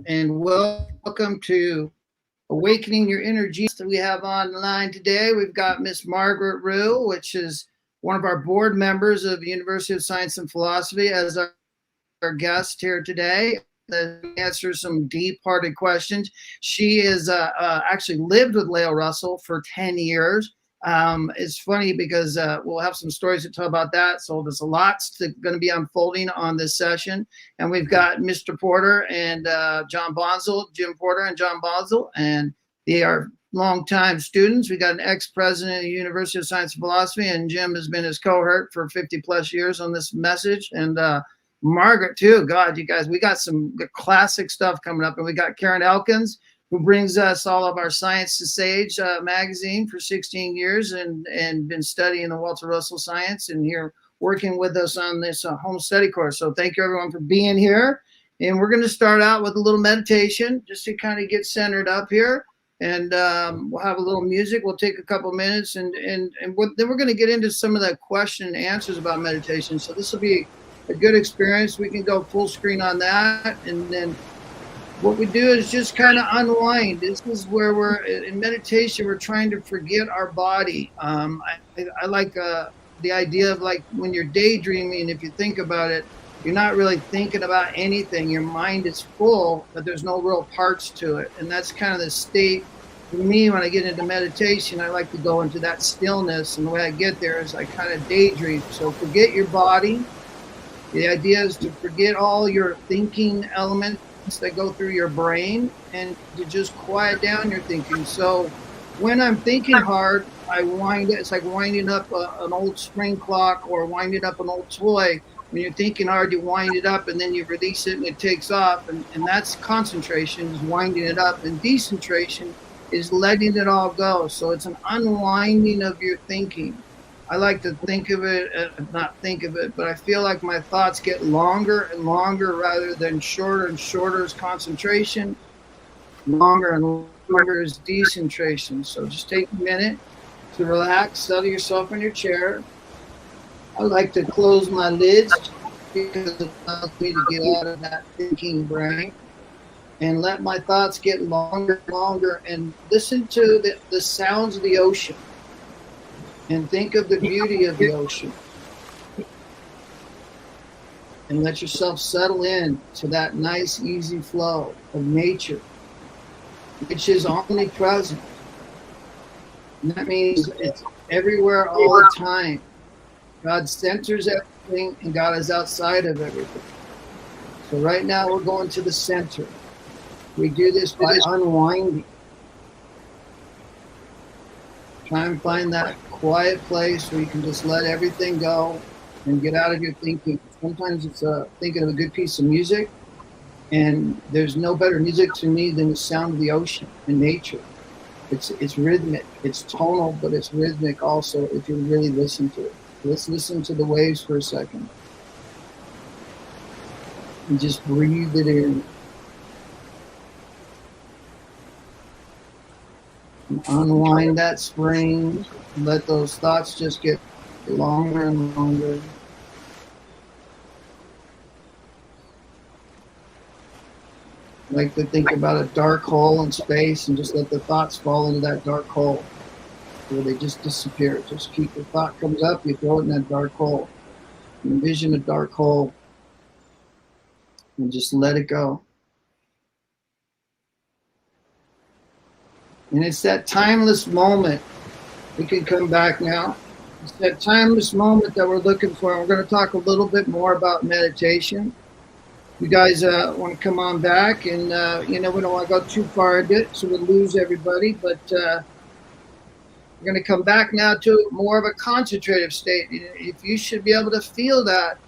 and welcome to Awakening Your Inner Genius that we have online today. We've got Miss Margaret Rue, which is one of our board members of the University of Science and Philosophy, as our guest here today. Answer some deep-hearted questions. She is actually lived with Leo Russell for 10 years. It's funny because we'll have some stories to tell about that. So there's a lot going to be unfolding on this session. And we've got Mr. Porter and John Bonzel, Jim Porter and John Bonzel, and they are longtime students. We got an ex-president of the University of Science and Philosophy, and Jim has been his cohort for 50 plus years on this message. And Margaret too. God, you guys, we got some classic stuff coming up, and we got Karen Elkins, who brings us all of our Science to Sage magazine for 16 years and been studying the Walter Russell science and here working with us on this home study course. So thank you everyone for being here. And we're going to start out with a little meditation just to kind of get centered up here. And we'll have a little music. We'll take a couple minutes and then we're going to get into some of the question and answers about meditation. So this will be a good experience. We can go full screen on that, and then what we do is just kind of unwind. This is where we're in meditation. We're trying to forget our body. I like the idea of like when you're daydreaming. If you think about it, you're not really thinking about anything. Your mind is full, but there's no real parts to it. And that's kind of the state for me when I get into meditation. I like to go into that stillness, and the way I get there is I kind of daydream. So forget your body. The idea is to forget all your thinking elements that go through your brain and to just quiet down your thinking. So when I'm thinking hard, I wind it. It's like winding up an old spring clock or winding up an old toy. When you're thinking hard, you wind it up and then you release it and it takes off. And that's concentration, is winding it up. And decentration is letting it all go. So it's an unwinding of your thinking. I like to think of it, not think of it, but I feel like my thoughts get longer and longer rather than shorter and shorter is concentration. Longer and longer is decentration. So just take a minute to relax, settle yourself in your chair. I like to close my lids because it allows me to get out of that thinking brain and let my thoughts get longer and longer, and listen to the sounds of the ocean. And think of the beauty of the ocean. And let yourself settle in to that nice, easy flow of nature, which is omnipresent. And that means it's everywhere all the time. God centers everything, and God is outside of everything. So right now we're going to the center. We do this by unwinding. Try and find that quiet place where you can just let everything go and get out of your thinking. Sometimes it's thinking of a good piece of music, and there's no better music to me than the sound of the ocean and nature. It's rhythmic, it's tonal, but it's rhythmic also if you really listen to it. Let's listen to the waves for a second. And just breathe it in. And unwind that spring. Let those thoughts just get longer and longer. I like to think about a dark hole in space and just let the thoughts fall into that dark hole where they just disappear. Just keep the thought comes up, you throw it in that dark hole. Envision a dark hole and just let it go. And it's that timeless moment. We can come back now. It's that timeless moment that we're looking for. And we're going to talk a little bit more about meditation. You guys want to come on back, and we don't want to go too far into it so we lose everybody. But we're going to come back now to more of a concentrative state. If you should be able to feel that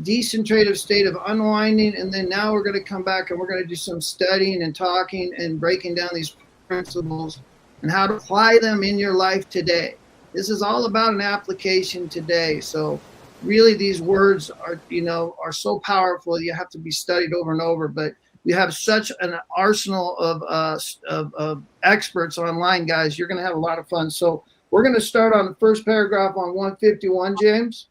decentrative state of unwinding, and then now we're going to come back and we're going to do some studying and talking and breaking down these principles and how to apply them in your life today. This is all about an application today. So really these words are so powerful. You have to be studied over and over, but we have such an arsenal of experts online, guys. You're going to have a lot of fun. So we're going to start on the first paragraph on 151, James.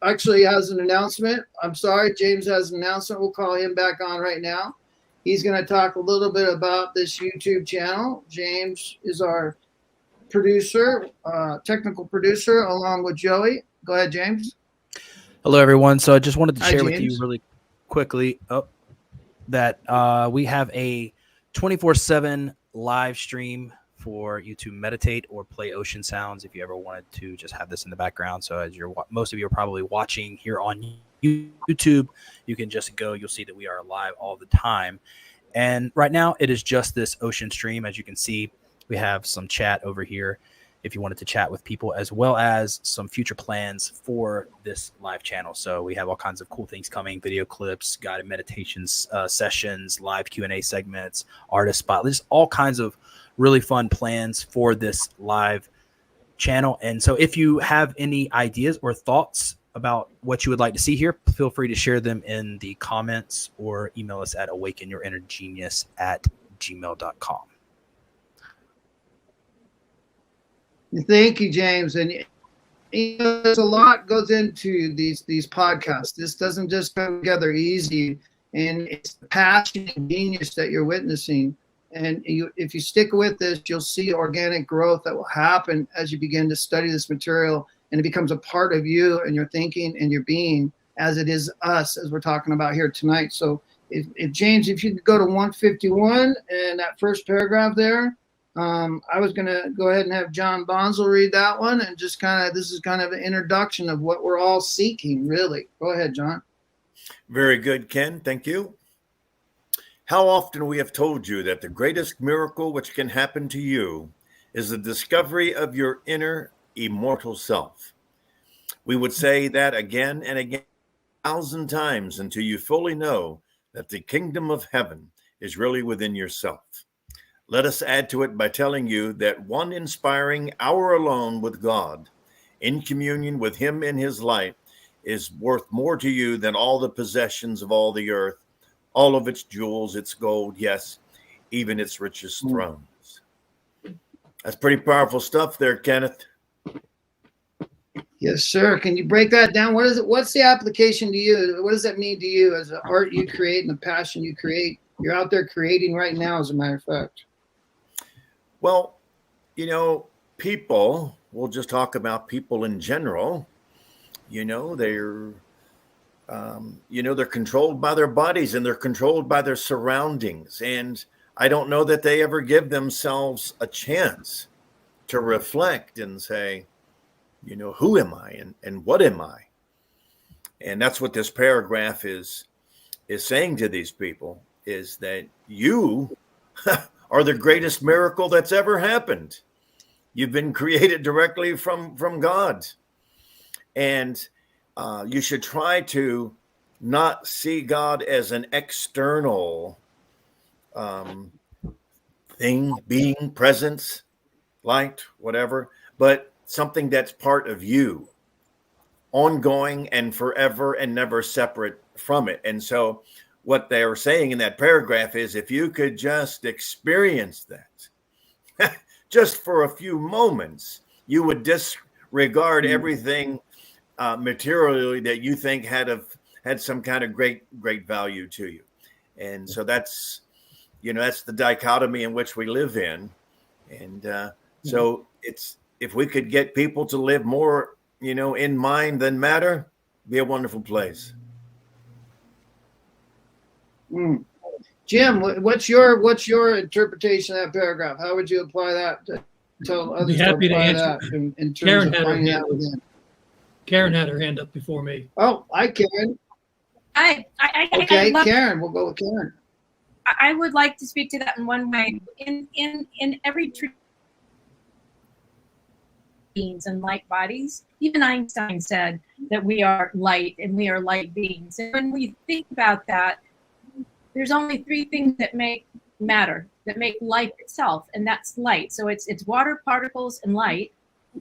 Actually has an announcement. I'm sorry, James has an announcement. We'll call him back on right now. He's going to talk a little bit about this YouTube channel. James is our producer, technical producer, along with Joey. Go ahead, James. Hello, everyone. So I just wanted to Hi, share with James. you really quickly that we have a 24/7 live stream for you to meditate or play ocean sounds if you ever wanted to just have this in the background. So as most of you are probably watching here on YouTube, you can just go, you'll see that we are live all the time. And right now it is just this ocean stream. As you can see, we have some chat over here if you wanted to chat with people, as well as some future plans for this live channel. So we have all kinds of cool things coming: video clips, guided meditations, sessions, live Q&A segments, artist spot. There's all kinds of really fun plans for this live channel. And so if you have any ideas or thoughts about what you would like to see here, feel free to share them in the comments or email us at awakenyourinnergenius@gmail.com. Thank you, James. And there's a lot goes into these podcasts. This doesn't just come together easy, and it's the passion and genius that you're witnessing. And if you stick with this, you'll see organic growth that will happen as you begin to study this material, and it becomes a part of you and your thinking and your being, as it is us, as we're talking about here tonight. So if James, if you could go to 151 and that first paragraph there, I was going to go ahead and have John Bonzel read that one, and just this is kind of an introduction of what we're all seeking, really. Go ahead, John. Very good, Ken. Thank you. How often we have told you that the greatest miracle which can happen to you is the discovery of your inner immortal self. We would say that again and again, 1,000 times, until you fully know that the kingdom of heaven is really within yourself. Let us add to it by telling you that one inspiring hour alone with God, in communion with him in his light, is worth more to you than all the possessions of all the earth, all of its jewels, its gold, yes, even its richest thrones. That's pretty powerful stuff there, Kenneth. Yes, sir. Can you break that down? What is it? What's the application to you? What does that mean to you as the art you create and the passion you create? You're out there creating right now, as a matter of fact. Well, people, we'll just talk about people in general. They're controlled by their bodies, and they're controlled by their surroundings. And I don't know that they ever give themselves a chance to reflect and say, who am I and what am I? And that's what this paragraph is saying to these people, is that you are the greatest miracle that's ever happened. You've been created directly from God. And you should try to not see God as an external thing, being, presence, light, whatever, but something that's part of you, ongoing and forever and never separate from it. And so what they're saying in that paragraph is, if you could just experience that just for a few moments, you would disregard everything materially that you think had some kind of great value to you. And so that's the dichotomy in which we live in. And so it's, if we could get people to live more, in mind than matter, be a wonderful place. Jim, what's your interpretation of that paragraph? How would you apply that to tell others? Be happy to answer that in terms Karen of had her finding hand out within. Karen had her hand up before me. Oh, hi, Karen. Okay, Karen, we'll go with Karen. I would like to speak to that in one way. In every beings and light bodies, even Einstein said that we are light and we are light beings. And when we think about that, there's only 3 things that make matter, that make life itself, and that's light. So it's water, particles, and light.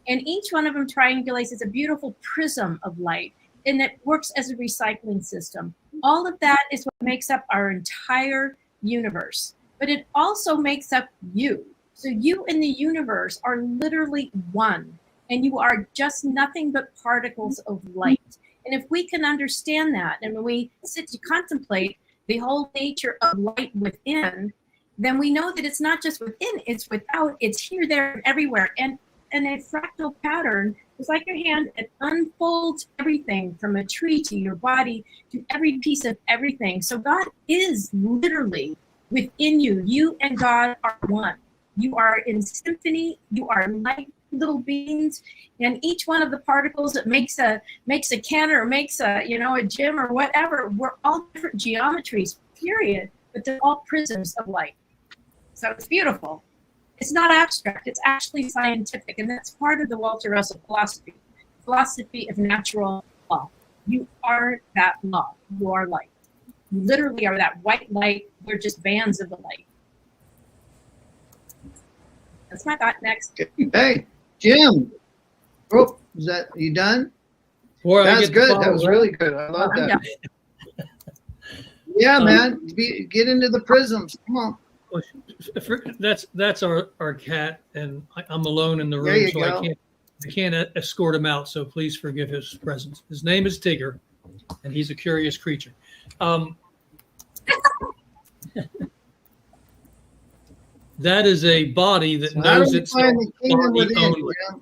And each one of them triangulates as a beautiful prism of light, and it works as a recycling system. All of that is what makes up our entire universe, but it also makes up you. So you and the universe are literally one, and you are just nothing but particles of light. And if we can understand that, and when we sit to contemplate, the whole nature of light within, then we know that it's not just within, it's without, it's here, there, and everywhere. And a fractal pattern is like your hand. It unfolds everything from a tree to your body to every piece of everything. So God is literally within you. You and God are one. You are in symphony. You are light little beings, and each one of the particles that makes a cannon or makes a gem or whatever, we're all different geometries, period, but they're all prisms of light. So it's beautiful. It's not abstract, it's actually scientific, and that's part of the Walter Russell philosophy of natural law. You are that law. You are light. You literally are that white light. We're just bands of the light. That's my thought. Next. Hey, Jim. Oh, is that you done? Before I That's get to good. follow That was up, really good. I love I'm that. done. Yeah, man. Get into the prisms. Come on. That's our cat, and I'm alone in the There room, you so go. I can't escort him out. So please forgive his presence. His name is Tigger, and he's a curious creature. That is a body that So how knows do you itself find the kingdom body within, only. Jim?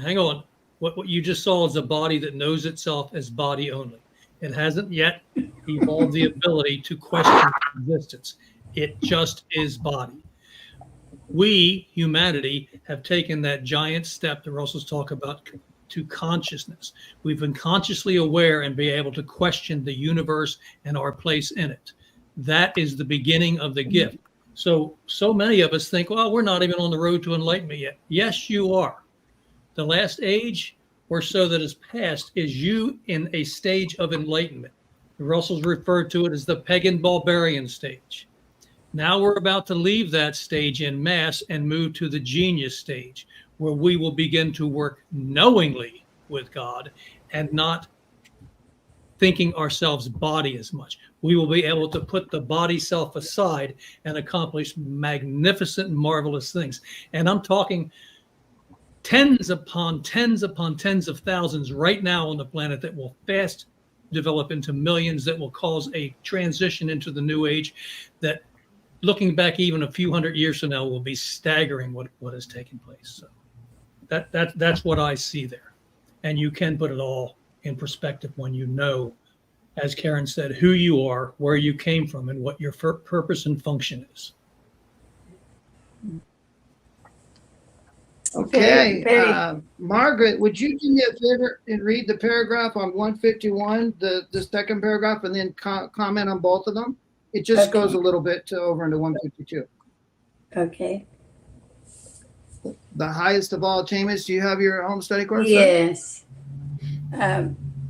Hang on. What you just saw is a body that knows itself as body only. It hasn't yet evolved the ability to question existence. It just is body. We, humanity, have taken that giant step that Russell's talk about to consciousness. We've been consciously aware and be able to question the universe and our place in it. That is the beginning of the gift. So many of us think, well, we're not even on the road to enlightenment yet. Yes, you are. The last age or so that has passed is you in a stage of enlightenment. Russell's referred to it as the pagan barbarian stage. Now we're about to leave that stage in mass and move to the genius stage, where we will begin to work knowingly with God and not thinking ourselves body as much. We will be able to put the body self aside and accomplish magnificent, marvelous things. And I'm talking tens upon tens upon tens of thousands right now on the planet that will fast develop into millions, that will cause a transition into the new age that, looking back even a few hundred years from now, will be staggering what has taken place. So that's what I see there. And you can put it all in perspective when you know, as Karen said, who you are, where you came from, and what your purpose and function is. Okay. Very- Margaret, would you do me a favor and read the paragraph on 151, the second paragraph, and then comment on both of them? It just Okay. goes a little bit over into 152. Okay. The highest of all attainments. Do you have your home study course? Yes.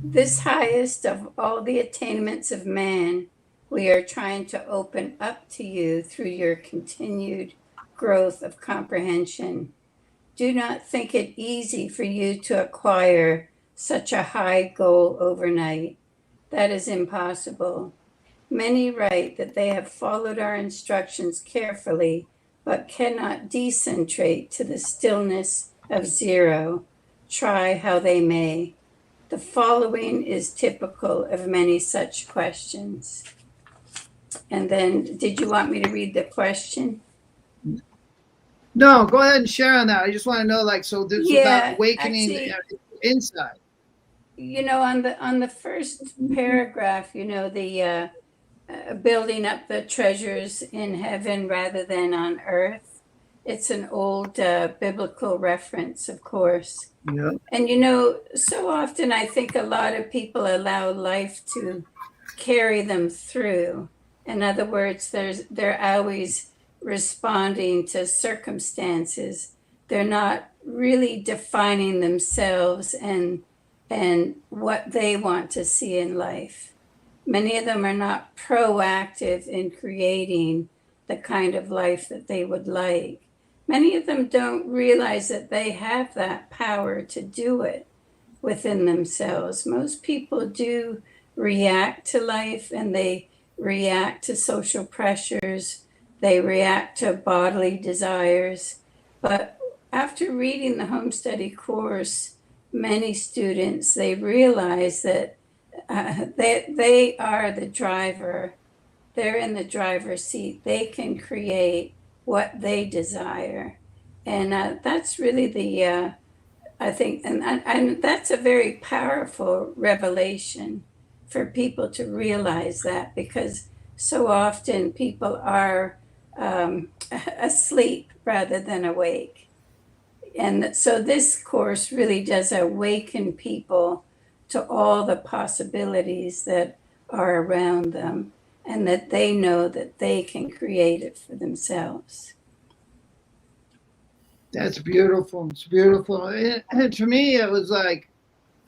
This highest of all the attainments of man, we are trying to open up to you through your continued growth of comprehension. Do not think it easy for you to acquire such a high goal overnight. That is impossible. Many write that they have followed our instructions carefully, but cannot decentrate to the stillness of zero, try how they may. The following is typical of many such questions. And then, did you want me to read the question? No, go ahead and share on that. I just want to know, so this is Yeah, about awakening actually, inside. On the first paragraph, the building up the treasures in heaven rather than on earth. It's an old biblical reference, of course. Yeah. And so often I think a lot of people allow life to carry them through. In other words, they're always responding to circumstances. They're not really defining themselves and what they want to see in life. Many of them are not proactive in creating the kind of life that they would like. Many of them don't realize that they have that power to do it within themselves. Most people do react to life, and they react to social pressures. They react to bodily desires. But after reading the home study course, many students, they realize that they are the driver they're in the driver's seat. They can create what they desire. And that's really the, I think, and that's a very powerful revelation for people to realize that, because so often people are asleep rather than awake. And so this course really does awaken people to all the possibilities that are around them, and that they know that they can create it for themselves. That's beautiful. It's beautiful. And to me, it was like,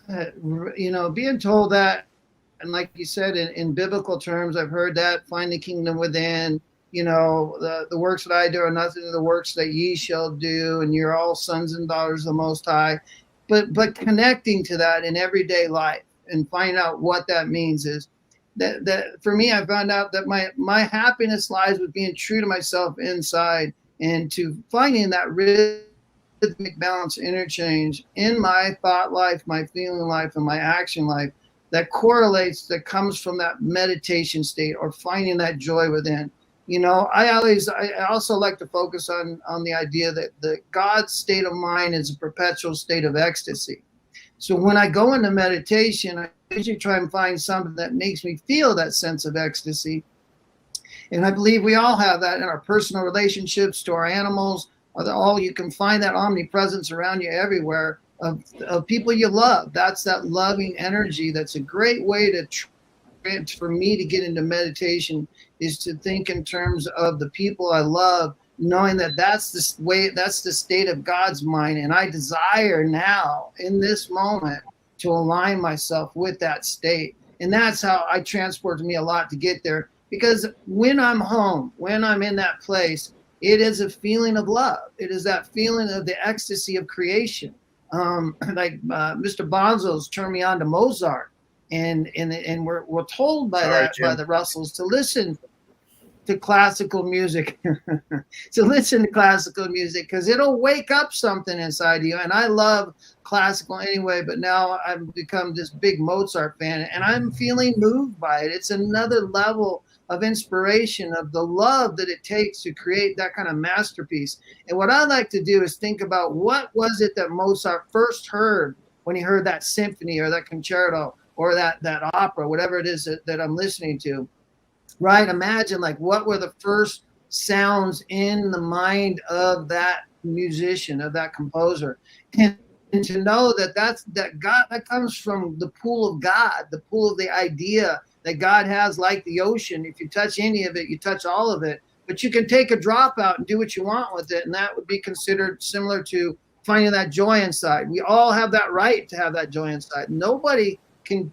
being told that, and like you said, in biblical terms, I've heard that, find the kingdom within, the works that I do are nothing to the works that ye shall do, and you're all sons and daughters of the Most High. But connecting to that in everyday life and find out what that means is that for me, I found out that my happiness lies with being true to myself inside, and to finding that rhythmic balance interchange in my thought life, my feeling life, and my action life that correlates, that comes from that meditation state or finding that joy within. I also like to focus on the idea that the God's state of mind is a perpetual state of ecstasy. So when I go into meditation, I usually try and find something that makes me feel that sense of ecstasy. And I believe we all have that in our personal relationships, to our animals, you can find that omnipresence around you everywhere of people you love. That's that loving energy. That's a great way for me to get into meditation, is to think in terms of the people I love, knowing that that's the state of God's mind. And I desire now in this moment to align myself with that state. And that's how I transport me a lot to get there. Because when I'm home, when I'm in that place, it is a feeling of love. It is that feeling of the ecstasy of creation. Mr. Bonzo's turned me on to Mozart, and we're told by the Russells to listen to classical music, because it'll wake up something inside you. And I love classical anyway, but now I've become this big Mozart fan, and I'm feeling moved by it. It's another level of inspiration, of the love that it takes to create that kind of masterpiece. And what I like to do is think about, what was it that Mozart first heard when he heard that symphony or that concerto or that opera, whatever it is that I'm listening to, right? Imagine, like, what were the first sounds in the mind of that musician, of that composer. And to know that God, that comes from the pool of God, the pool of the idea that God has, like the ocean. If you touch any of it, you touch all of it. But you can take a drop out and do what you want with it, and that would be considered similar to finding that joy inside. We all have that right to have that joy inside. Nobody can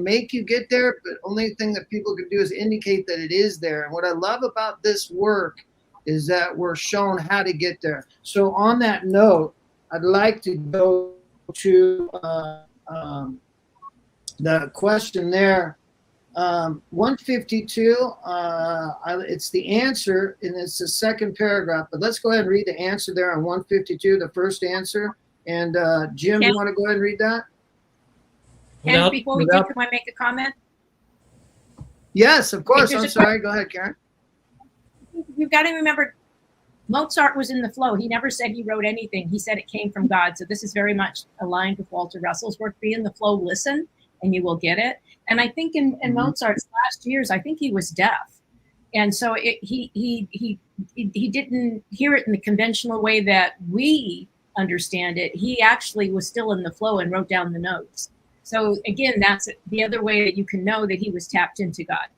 make you get there, but only thing that people can do is indicate that it is there. And what I love about this work is that we're shown how to get there. So on that note, I'd like to go to the question there. 152, it's the answer, and it's the second paragraph, but let's go ahead and read the answer there on 152, the first answer. And Jim, you want to go ahead and read that? And before we do, can I make a comment? Yes, of course. I'm sorry. Go ahead, Karen. You've got to remember, Mozart was in the flow. He never said he wrote anything. He said it came from God. So this is very much aligned with Walter Russell's work. Be in the flow, listen, and you will get it. And I think in Mozart's last years, I think he was deaf. And so he didn't hear it in the conventional way that we understand it. He actually was still in the flow and wrote down the notes. So again, that's the other way that you can know that he was tapped into God.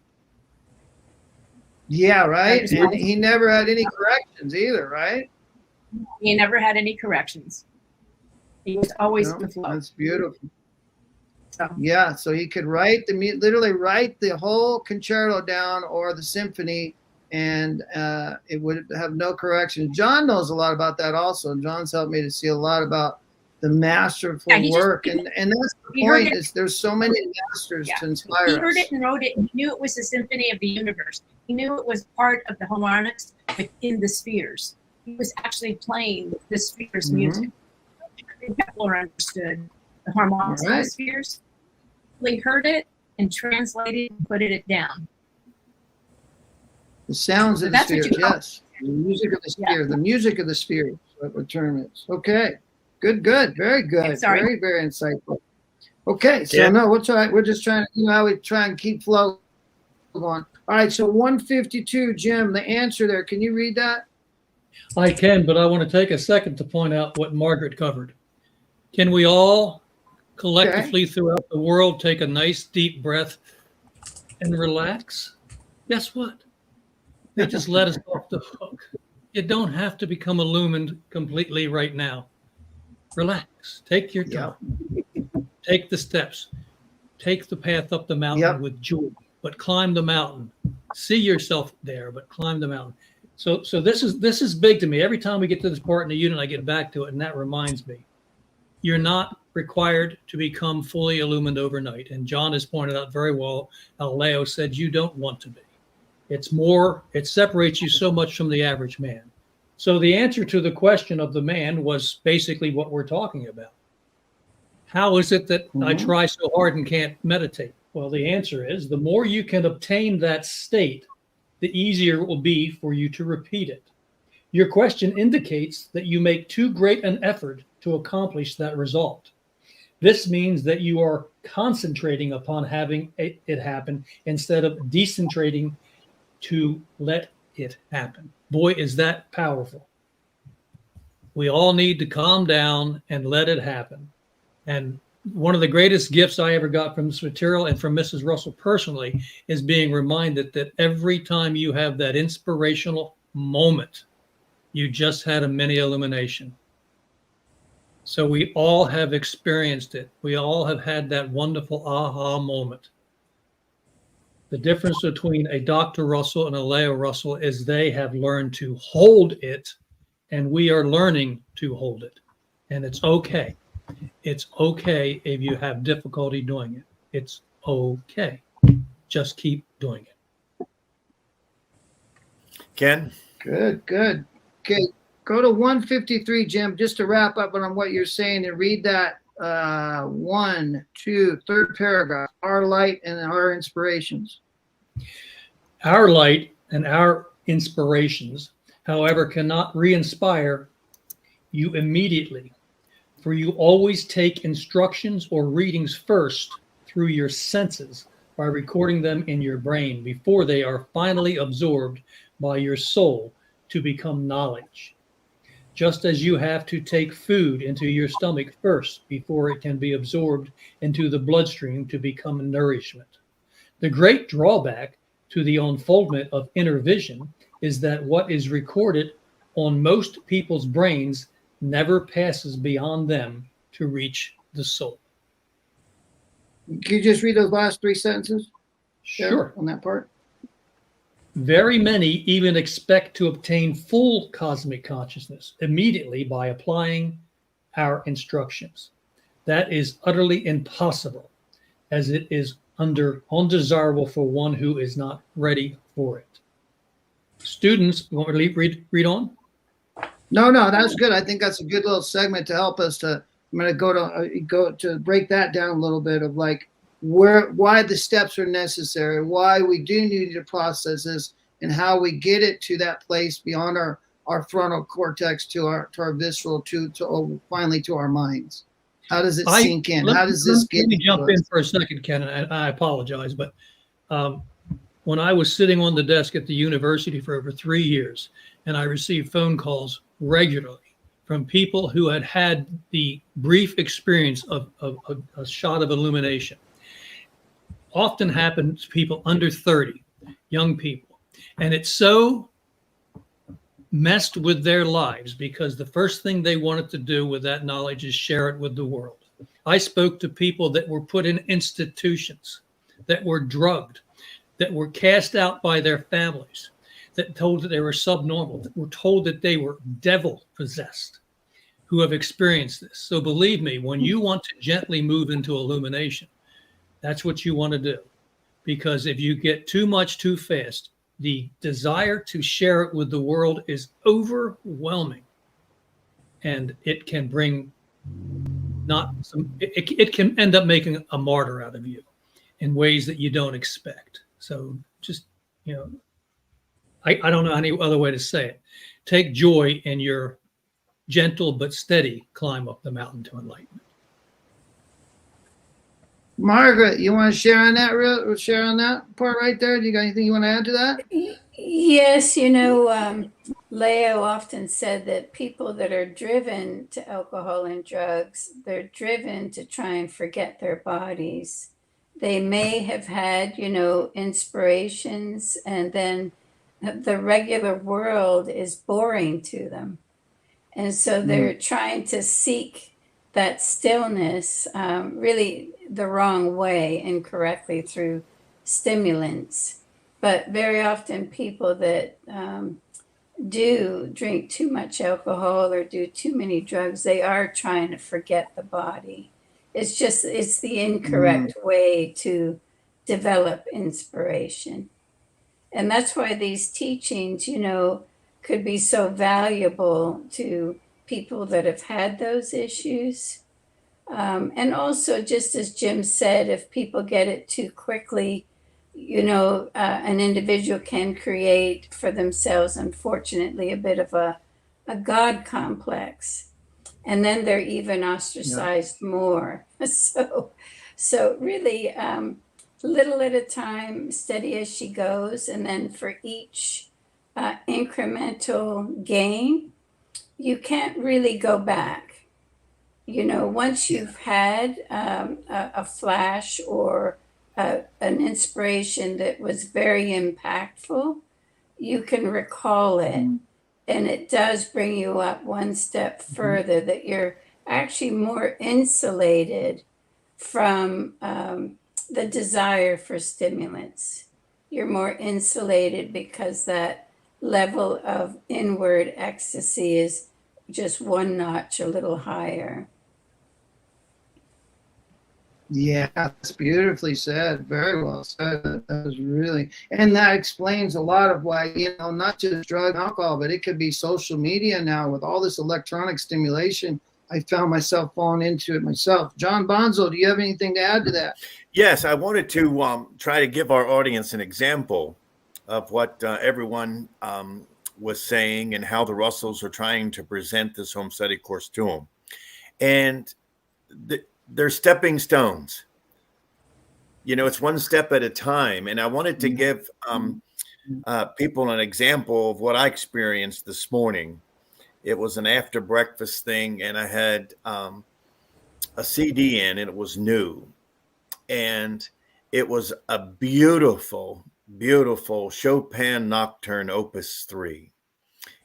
Yeah, right. And he never had any corrections either, right? He never had any corrections. He was always in the flow. That's beautiful. Yeah, so he could literally write the whole concerto down or the symphony, and it would have no correction. John knows a lot about that also. John's helped me to see a lot about the masterful work, and that's the point. Is there's so many masters to inspire us. He heard it and wrote it, and he knew it was the symphony of the universe. He knew it was part of the harmonics within the spheres. He was actually playing the spheres music. Kepler understood the harmonics of the spheres. He heard it and translated and put it down. The sounds So of the that's what spheres, you call- yes. The music of the Yeah. sphere. The music of the sphere is what the term is. Okay. Good, good. Very good. sorry. Very, very insightful. Okay, so Yeah. no, we're just trying to, how we try and keep flow going. All right, so 152, Jim, the answer there. Can you read that? I can, but I want to take a second to point out what Margaret covered. Can we all collectively throughout the world take a nice deep breath and relax? Guess what? They just let us off the hook. You don't have to become illumined completely right now. Relax. Take your time. Take the steps. Take the path up the mountain with joy, but climb the mountain. See yourself there, but climb the mountain. So this is big to me. Every time we get to this part in the unit, I get back to it, and that reminds me. You're not required to become fully illumined overnight. And John has pointed out very well how Leo said you don't want to be. It's more, it separates you so much from the average man. So the answer to the question of the man was basically what we're talking about. How is it that I try so hard and can't meditate? Well, the answer is the more you can obtain that state, the easier it will be for you to repeat it. Your question indicates that you make too great an effort to accomplish that result. This means that you are concentrating upon having it happen instead of decentrating to let it happen. Boy, is that powerful. We all need to calm down and let it happen. And one of the greatest gifts I ever got from this material and from Mrs. Russell personally is being reminded that every time you have that inspirational moment, you just had a mini illumination. So we all have experienced it. We all have had that wonderful aha moment. The difference between a Dr. Russell and a Leo Russell is they have learned to hold it, and we are learning to hold it. And it's okay. It's okay if you have difficulty doing it. It's okay. Just keep doing it. Ken? Good, good. Okay, go to 153, Jim, just to wrap up on what you're saying and read that third paragraph, our light and our inspirations. Our light and our inspirations, however, cannot re-inspire you immediately, for you always take instructions or readings first through your senses by recording them in your brain before they are finally absorbed by your soul to become knowledge. Just as you have to take food into your stomach first before it can be absorbed into the bloodstream to become nourishment. The great drawback to the unfoldment of inner vision is that what is recorded on most people's brains never passes beyond them to reach the soul. Can you just read those last three sentences? Sure. On that part. Very many even expect to obtain full cosmic consciousness immediately by applying our instructions. That is utterly impossible, as it is undesirable for one who is not ready for it. Students, you want me to read on? No, that's good. I think that's a good little segment to help us to. I'm going to go to break that down a little bit of like why the steps are necessary, why we do need to process this, and how we get it to that place beyond our frontal cortex to our visceral to finally to our minds. How does it sink in? How does this get? Let me jump in for a second, Ken. And I apologize, but when I was sitting on the desk at the university for over 3 years, and I received phone calls regularly from people who had had the brief experience of a shot of illumination. Often happens to people under 30, young people. And it's so messed with their lives because the first thing they wanted to do with that knowledge is share it with the world. I spoke to people that were put in institutions, that were drugged, that were cast out by their families, that told that they were subnormal, that were told that they were devil possessed, who have experienced this. So believe me, when you want to gently move into illumination, that's what you want to do. Because if you get too much too fast, the desire to share it with the world is overwhelming. And it can bring it can end up making a martyr out of you in ways that you don't expect. So just, I don't know any other way to say it. Take joy in your gentle but steady climb up the mountain to enlightenment. Margaret, you want to share on that? Share on that part right there? Do you got anything you want to add to that? Yes, Leo often said that people that are driven to alcohol and drugs, they're driven to try and forget their bodies. They may have had, inspirations, and then the regular world is boring to them. And so they're trying to seek that stillness really the wrong way, incorrectly, through stimulants. But very often people that do drink too much alcohol or do too many drugs, they are trying to forget the body. It's the incorrect way to develop inspiration. And that's why these teachings, could be so valuable to people that have had those issues. And also, just as Jim said, if people get it too quickly, an individual can create for themselves, unfortunately, a bit of a God complex. And then they're even ostracized more. So really, little at a time, steady as she goes. And then for each incremental gain, you can't really go back. Once you've had a flash or an inspiration that was very impactful, you can recall it. And it does bring you up one step further, that you're actually more insulated from the desire for stimulants. You're more insulated because that level of inward ecstasy is just one notch a little higher. Yeah, that's beautifully said. Very well said. That was really, and that explains a lot of why, not just drug and alcohol, but it could be social media now with all this electronic stimulation. I found myself falling into it myself. John Bonzo, do you have anything to add to that? Yes, I wanted to try to give our audience an example of what everyone was saying and how the Russells are trying to present this home study course to them. And they're stepping stones. It's one step at a time. And I wanted to give people an example of what I experienced this morning. It was an after breakfast thing, and I had a CD in, and it was new. And it was a beautiful, beautiful Chopin Nocturne Opus 3.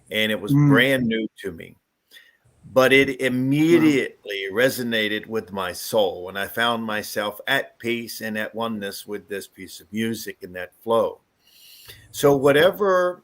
And it was brand new to me. But it immediately resonated with my soul, and I found myself at peace and at oneness with this piece of music and that flow. So whatever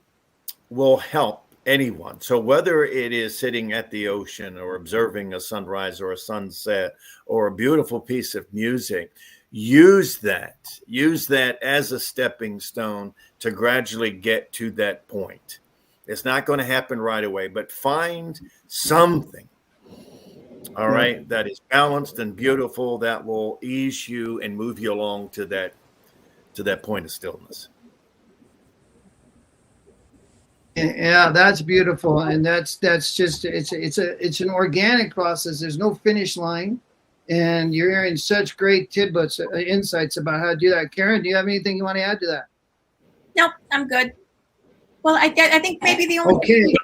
will help anyone. So whether it is sitting at the ocean or observing a sunrise or a sunset or a beautiful piece of music, use that as a stepping stone to gradually get to that point. It's not going to happen right away, but find something, all right, that is balanced and beautiful, that will ease you and move you along to that point of stillness. Yeah, that's beautiful, and that's just it's an organic process. There's no finish line, and you're hearing such great tidbits, insights about how to do that. Karen, do you have anything you want to add to that? No, I'm good. Well, I think maybe the only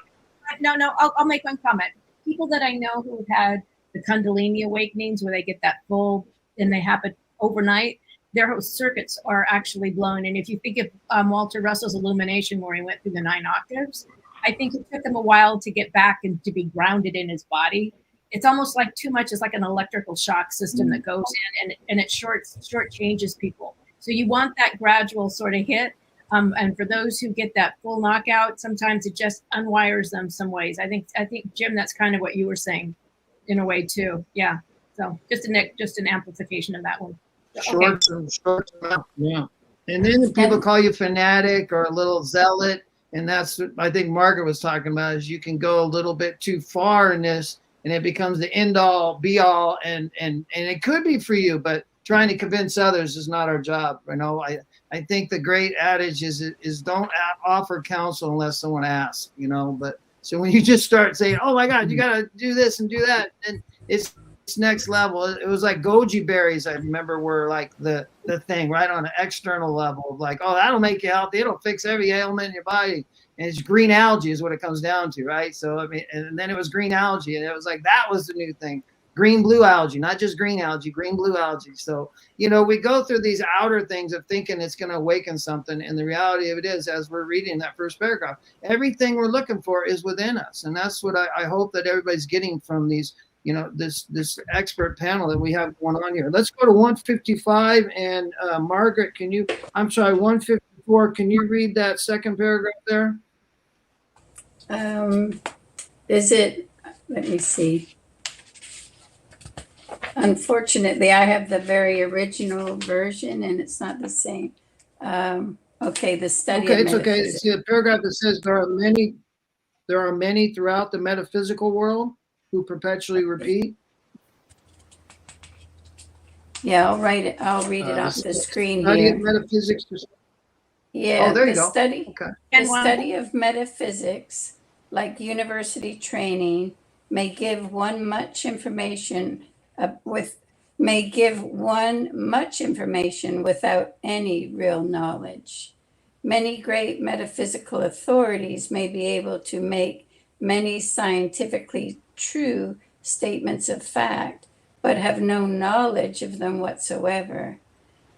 I'll make one comment. People that I know who've had the Kundalini awakenings, where they get that full and they happen overnight, their whole circuits are actually blown. And if you think of Walter Russell's illumination, where he went through the 9 octaves, I think it took him a while to get back and to be grounded in his body. It's almost like too much is like an electrical shock system that goes in, and it short changes people. So you want that gradual sort of hit. And for those who get that full knockout, sometimes it just unwires them some ways. I think Jim, that's kind of what you were saying in a way too. Yeah. So just an amplification of that one. Short term, yeah. And then people call you fanatic or a little zealot, and that's what I think Margaret was talking about, is you can go a little bit too far in this, and it becomes the end all, be all, and it could be for you, but trying to convince others is not our job. I think the great adage is don't offer counsel unless someone asks, you know. But so when you just start saying, oh my God, you got to do this and do that, and it's next level. It was like goji berries, I remember, were like the thing, right, on an external level of like, oh, that'll make you healthy. It'll fix every ailment in your body. And it's green algae is what it comes down to, right? So, I mean, and then it was green algae, and it was like, that was the new thing. Green blue algae, not just green algae, green blue algae. So, you know, we go through these outer things of thinking it's going to awaken something. And the reality of it is, as we're reading that first paragraph, everything we're looking for is within us. And that's what I hope that everybody's getting from these, you know, this expert panel that we have going on here. Let's go to 155. And Margaret, I'm sorry, 154, can you read that second paragraph there? Is it, let me see. Unfortunately, I have the very original version and it's not the same. Okay, the study of it's okay. metaphysics. See the paragraph that says there are many throughout the metaphysical world who perpetually repeat. Yeah, I'll read it off the screen Study here. of metaphysics. Yeah, oh, there you the go. study. Okay. The study of metaphysics, like university training, may give one much information without any real knowledge. Many great metaphysical authorities may be able to make many scientifically true statements of fact, but have no knowledge of them whatsoever.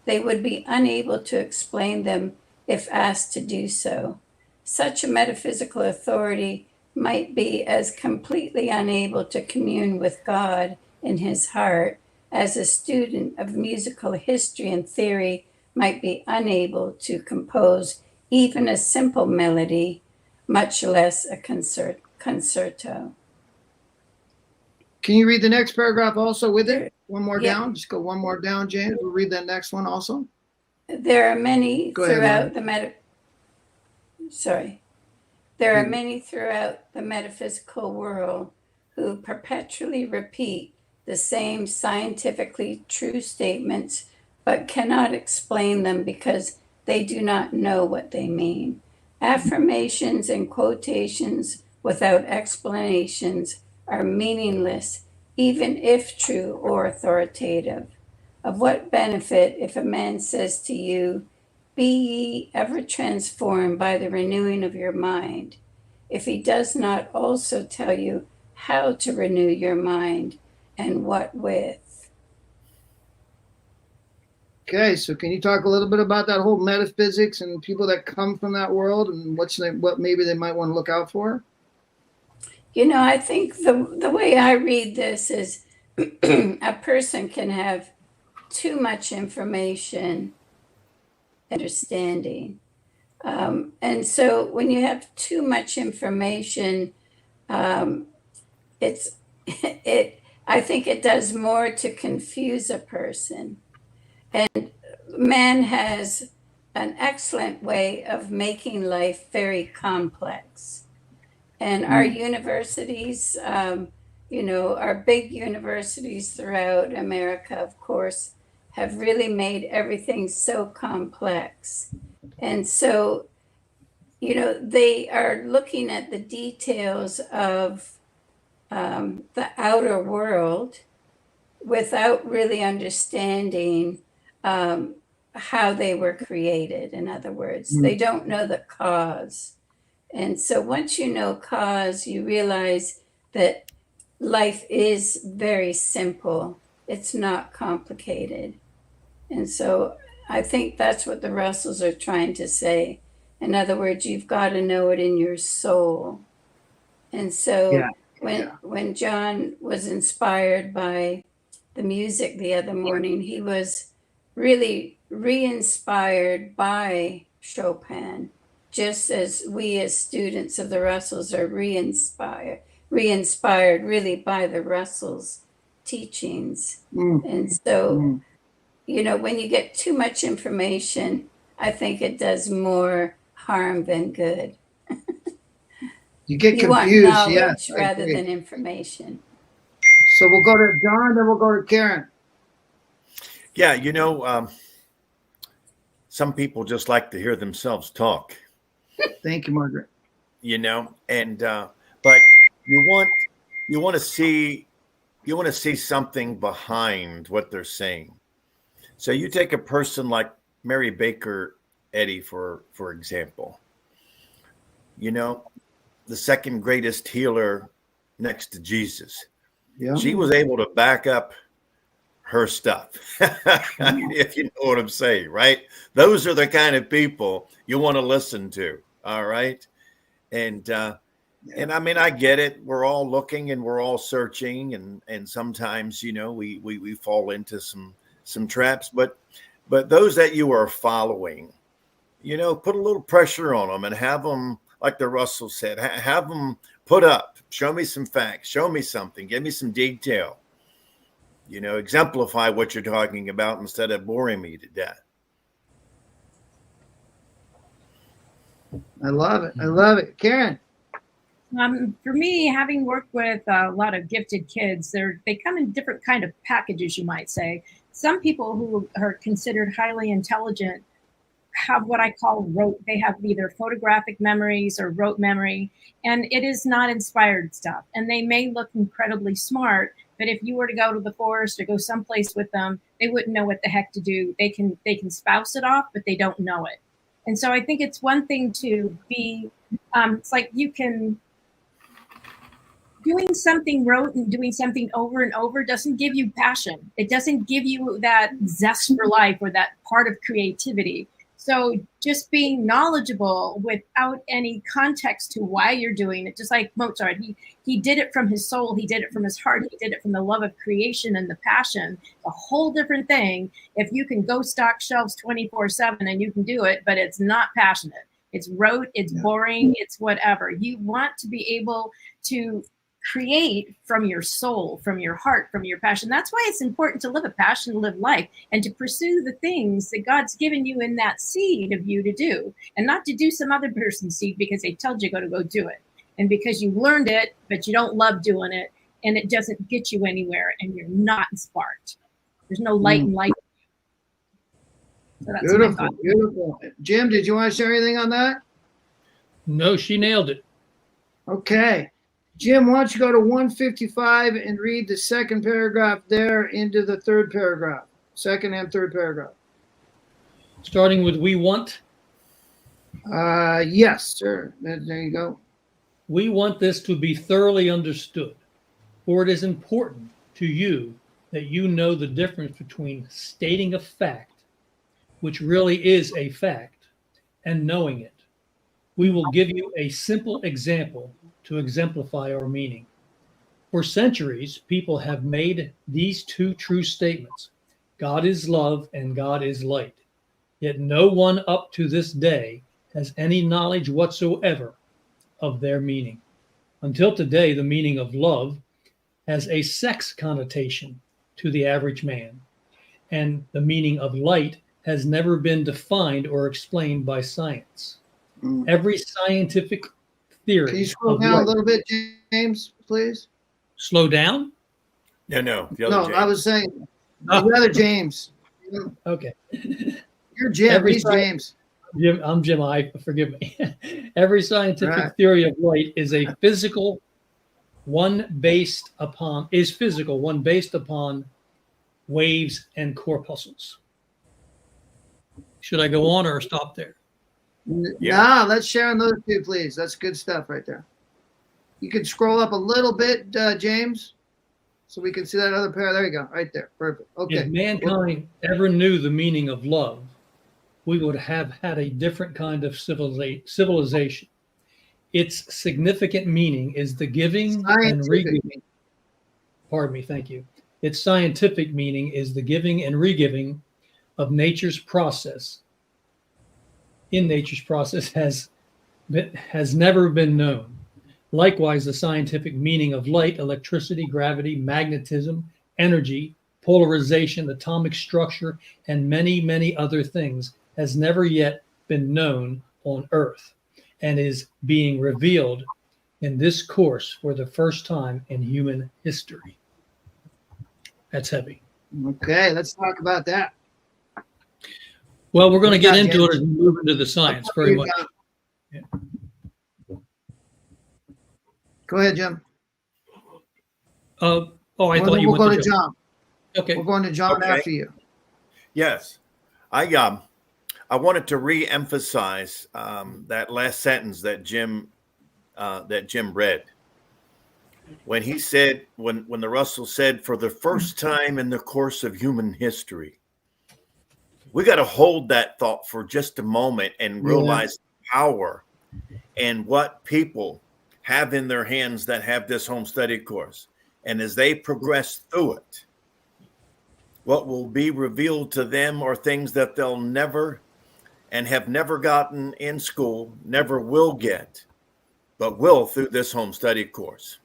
They would be unable to explain them if asked to do so. Such a metaphysical authority might be as completely unable to commune with God in his heart as a student of musical history and theory might be unable to compose even a simple melody, much less a concerto. Can you read the next paragraph also with it? Sure. One more Yeah. down. Just go one more down, James. We'll read that next one also. There are many Go ahead, throughout There are many throughout the metaphysical world who perpetually repeat the same scientifically true statements, but cannot explain them because they do not know what they mean. Affirmations and quotations without explanations are meaningless, even if true or authoritative. Of what benefit if a man says to you, "Be ye ever transformed by the renewing of your mind," if he does not also tell you how to renew your mind and what with? Okay, so can you talk a little bit about that whole metaphysics and people that come from that world and what maybe they might want to look out for? You know, I think the way I read this is a person can have too much information, understanding. And so when you have too much information, I think it does more to confuse a person. And man has an excellent way of making life very complex. And our universities, our big universities throughout America, of course, have really made everything so complex. And so, they are looking at the details of the outer world without really understanding how they were created. In other words, they don't know the cause. And so once you know cause, you realize that life is very simple. It's not complicated. And so I think that's what the Russells are trying to say. In other words, you've got to know it in your soul. And so when John was inspired by the music the other morning, he was really re-inspired by Chopin, just as we as students of the Russells are re-inspired really by the Russells' teachings. And so, when you get too much information, I think it does more harm than good. You get You want confused, knowledge yes. rather than information. So we'll go to John, then we'll go to Karen. Yeah, some people just like to hear themselves talk, Thank you, Margaret. and but you want to see something behind what they're saying. So you take a person like Mary Baker Eddy, for example, the second greatest healer next to Jesus. Yeah. She was able to back up her stuff, if you know what I'm saying, right? Those are the kind of people you want to listen to. All right. And I mean, I get it. We're all looking and we're all searching, and sometimes, we fall into some traps, but those that you are following, put a little pressure on them and have them, like the Russell said, have them put up, show me some facts, show me something, give me some detail, exemplify what you're talking about instead of boring me to death. I love it. I love it. Karen. For me, having worked with a lot of gifted kids, they come in different kind of packages, you might say. Some people who are considered highly intelligent have what I call rote. They have either photographic memories or rote memory, and it is not inspired stuff. And they may look incredibly smart, but if you were to go to the forest or go someplace with them, they wouldn't know what the heck to do. They can spouse it off, but they don't know it. And so I think it's one thing to be, it's like you can, doing something rote and doing something over and over doesn't give you passion. It doesn't give you that zest for life or that part of creativity. So just being knowledgeable without any context to why you're doing it, just like Mozart, he did it from his soul, he did it from his heart, he did it from the love of creation and the passion. A whole different thing if you can go stock shelves 24/7 and you can do it, but it's not passionate. It's rote, it's boring, it's whatever. You want to be able to create from your soul, from your heart, from your passion. That's why it's important to live a passion, to live life, and to pursue the things that God's given you in that seed of you to do, and not to do some other person's seed because they told you to go do it. And because you learned it, but you don't love doing it, and it doesn't get you anywhere, and you're not inspired. There's no light and light. So that's Beautiful, beautiful. Jim, did you want to share anything on that? No, she nailed it. Okay. Jim, why don't you go to 155 and read the second paragraph there into the third paragraph, second and third paragraph. Starting with we want. Yes, sir. There you go. We want this to be thoroughly understood, for it is important to you that you know the difference between stating a fact, which really is a fact, and knowing it. We will give you a simple example to exemplify our meaning. For centuries, people have made these two true statements: God is love and God is light. Yet no one up to this day has any knowledge whatsoever of their meaning. Until today, the meaning of love has a sex connotation to the average man, and the meaning of light has never been defined or explained by science. Every scientific theory. Can you scroll down a little bit, James, please? Slow down? No. No, I was saying the other James. Okay. You're Jim. He's James. Jim, I'm Jim. Forgive me. Every scientific theory of light is physical, one based upon waves and corpuscles. Should I go on or stop there? Yeah. No, let's share on those two, please. That's good stuff right there. You can scroll up a little bit, James, so we can see that other pair. There you go, right there. Perfect. Okay. If mankind ever knew the meaning of love, we would have had a different kind of civilization. Its significant meaning is the giving and re-giving. Pardon me, thank you. Its scientific meaning is the giving and re-giving of nature's process. In nature's process has never been known. Likewise, the scientific meaning of light, electricity, gravity, magnetism, energy, polarization, atomic structure, and many, many other things has never yet been known on Earth and is being revealed in this course for the first time in human history. That's heavy. Okay, let's talk about that. Well, we're going to get Yeah, into yeah. it as we move into the science very much. Go ahead, Jim. Oh, I thought you We'll went go to to John. John. Okay. We're going to John Okay. after you. Yes, I wanted to re-emphasize that last sentence that Jim read when he said when the Russell said, for the first time in the course of human history. We got to hold that thought for just a moment and realize the power and what people have in their hands that have this home study course. And as they progress through it, what will be revealed to them are things that they'll never and have never gotten in school, never will get, but will through this home study course.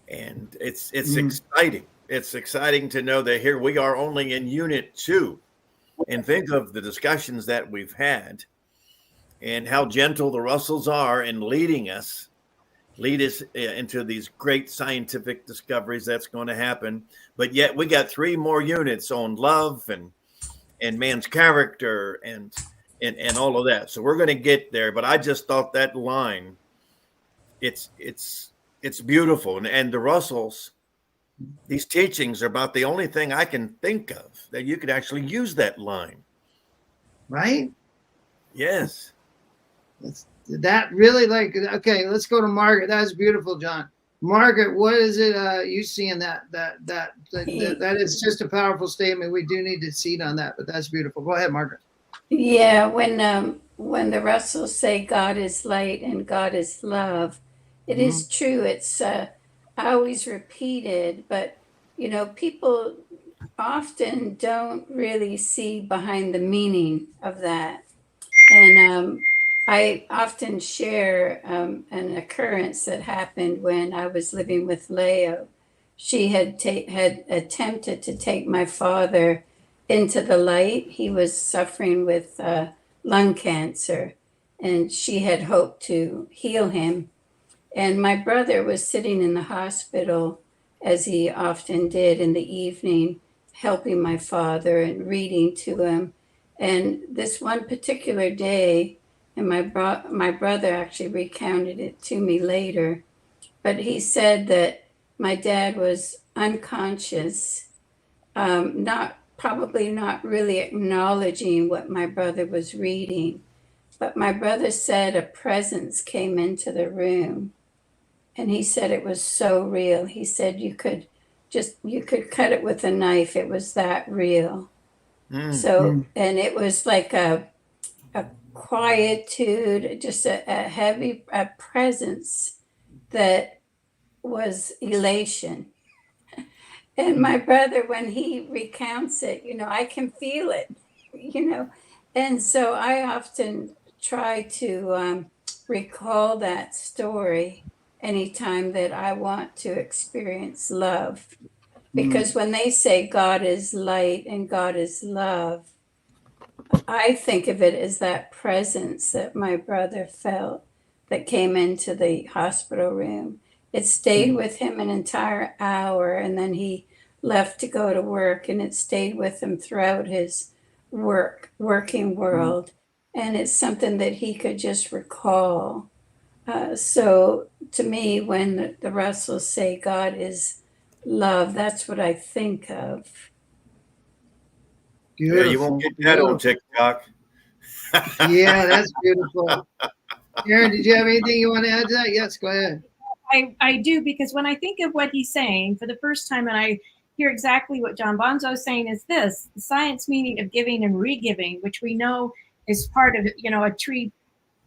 And it's exciting. It's exciting to know that here we are only in unit 2. And think of the discussions that we've had and how gentle the Russells are in lead us into these great scientific discoveries that's going to happen. But yet we got 3 more units on love and man's character and all of that. So we're going to get there. But I just thought that line, it's beautiful. And the Russells, these teachings are about the only thing I can think of that you could actually use that line. Right? Yes. That really okay, let's go to Margaret. That's beautiful, John. Margaret, what is it you see in that is just a powerful statement. We do need to seed on that, but that's beautiful. Go ahead, Margaret. Yeah, when the Russells say God is light and God is love, it is true. It's always repeated, but people often don't really see behind the meaning of that. And I often share an occurrence that happened when I was living with Leo. She had attempted to take my father into the light. He was suffering with lung cancer, and she had hoped to heal him. And my brother was sitting in the hospital, as he often did in the evening, helping my father and reading to him. And this one particular day, and my brother actually recounted it to me later, but he said that my dad was unconscious, probably not really acknowledging what my brother was reading. But my brother said a presence came into the room. And he said it was so real. He said you could cut it with a knife. It was that real. So, and it was like a quietude, just a heavy presence that was elation. And my brother, when he recounts it, I can feel it, And so I often try to recall that story anytime that I want to experience love. Because when they say God is light and God is love, I think of it as that presence that my brother felt that came into the hospital room. It stayed with him an entire hour, and then he left to go to work, and it stayed with him throughout his working world. And it's something that he could just recall. So to me, when the Russells say God is love, that's what I think of. Beautiful. Yeah, you won't get that on TikTok. Yeah, that's beautiful. Aaron, did you have anything you want to add to that? Yes, go ahead. I do, because when I think of what he's saying for the first time, and I hear exactly what John Bonzo is saying, is this: the science meaning of giving and re-giving, which we know is part of, a tree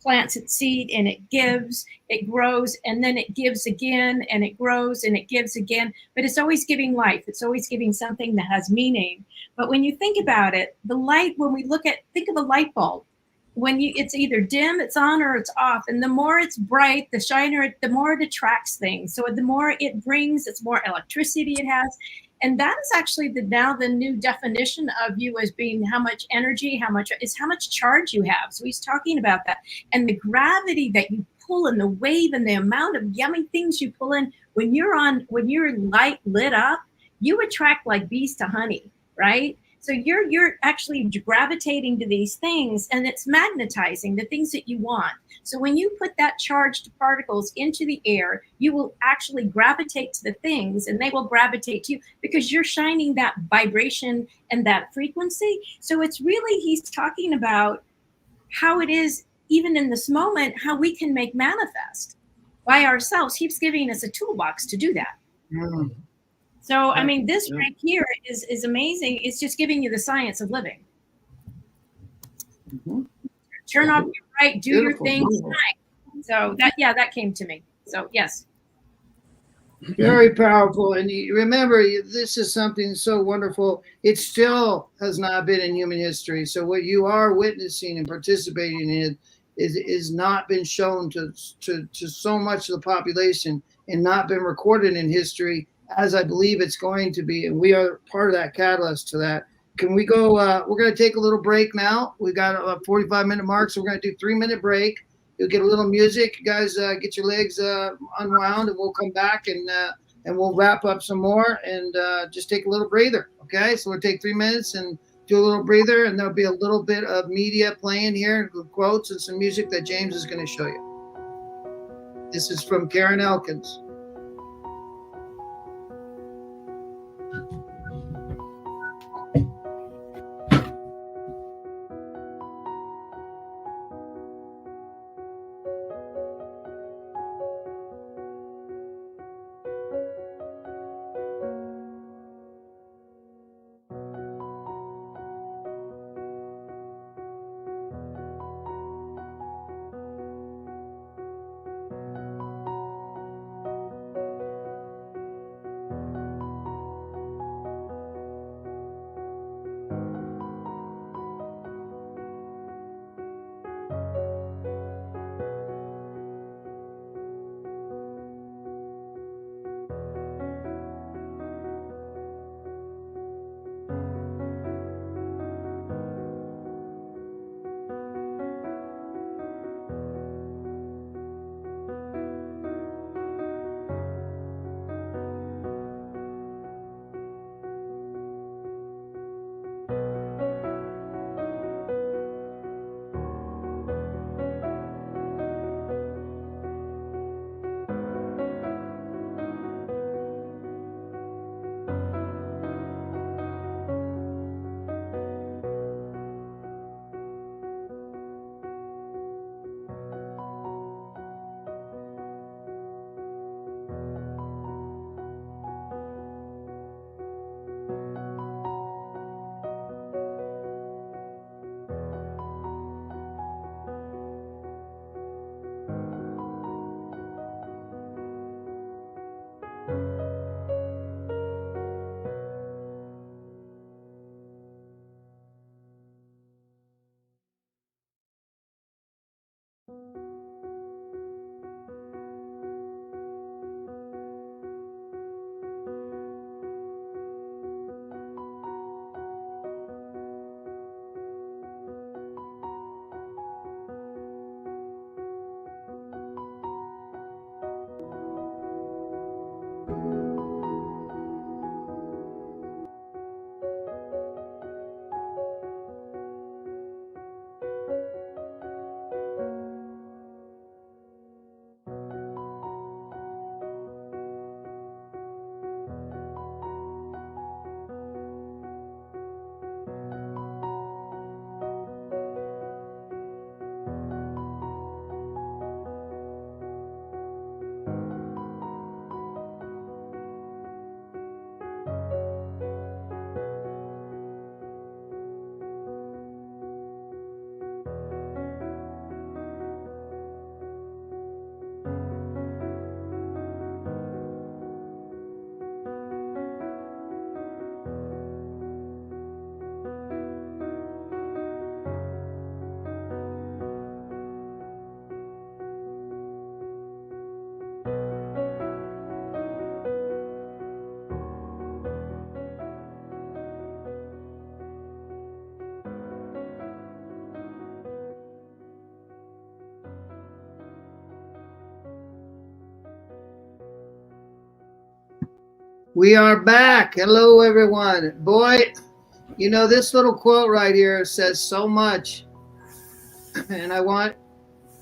plants its seed and it gives, it grows, and then it gives again, and it grows and it gives again. But it's always giving life. It's always giving something that has meaning. But when you think about it, the light, when we think of a light bulb, it's either dim, it's on, or it's off. And the more it's bright, the shiner, the more it attracts things. So the more it brings, it's more electricity it has. And that is actually now the new definition of you as being how much energy, how much charge you have. So he's talking about that. And the gravity that you pull in, the wave and the amount of yummy things you pull in, when you're light lit up, you attract like bees to honey, right? So you're actually gravitating to these things, and it's magnetizing the things that you want. So when you put that charged particles into the air, you will actually gravitate to the things, and they will gravitate to you because you're shining that vibration and that frequency. So it's really, he's talking about how it is, even in this moment, how we can make manifest by ourselves. He's giving us a toolbox to do that. Mm. So, I mean, this right here is amazing. It's just giving you the science of living. Mm-hmm. Turn off your right, do Beautiful, your things beautiful. right. So that came to me. So yes. Very powerful. And you remember, this is something so wonderful. It still has not been in human history. So what you are witnessing and participating in is not been shown to so much of the population and not been recorded in history, as I believe it's going to be. And we are part of that catalyst to that. Can we go? We're going to take a little break now. We got a 45-minute mark, so we're going to do 3-minute break. You'll get a little music. You guys get your legs unwound, and we'll come back and we'll wrap up some more and just take a little breather. Okay, so we'll take 3 minutes and do a little breather, and there'll be a little bit of media playing here, quotes and some music that James is going to show you. This is from Karen Elkins. We are back. Hello, everyone. Boy, You know, this little quote right here says so much. And I want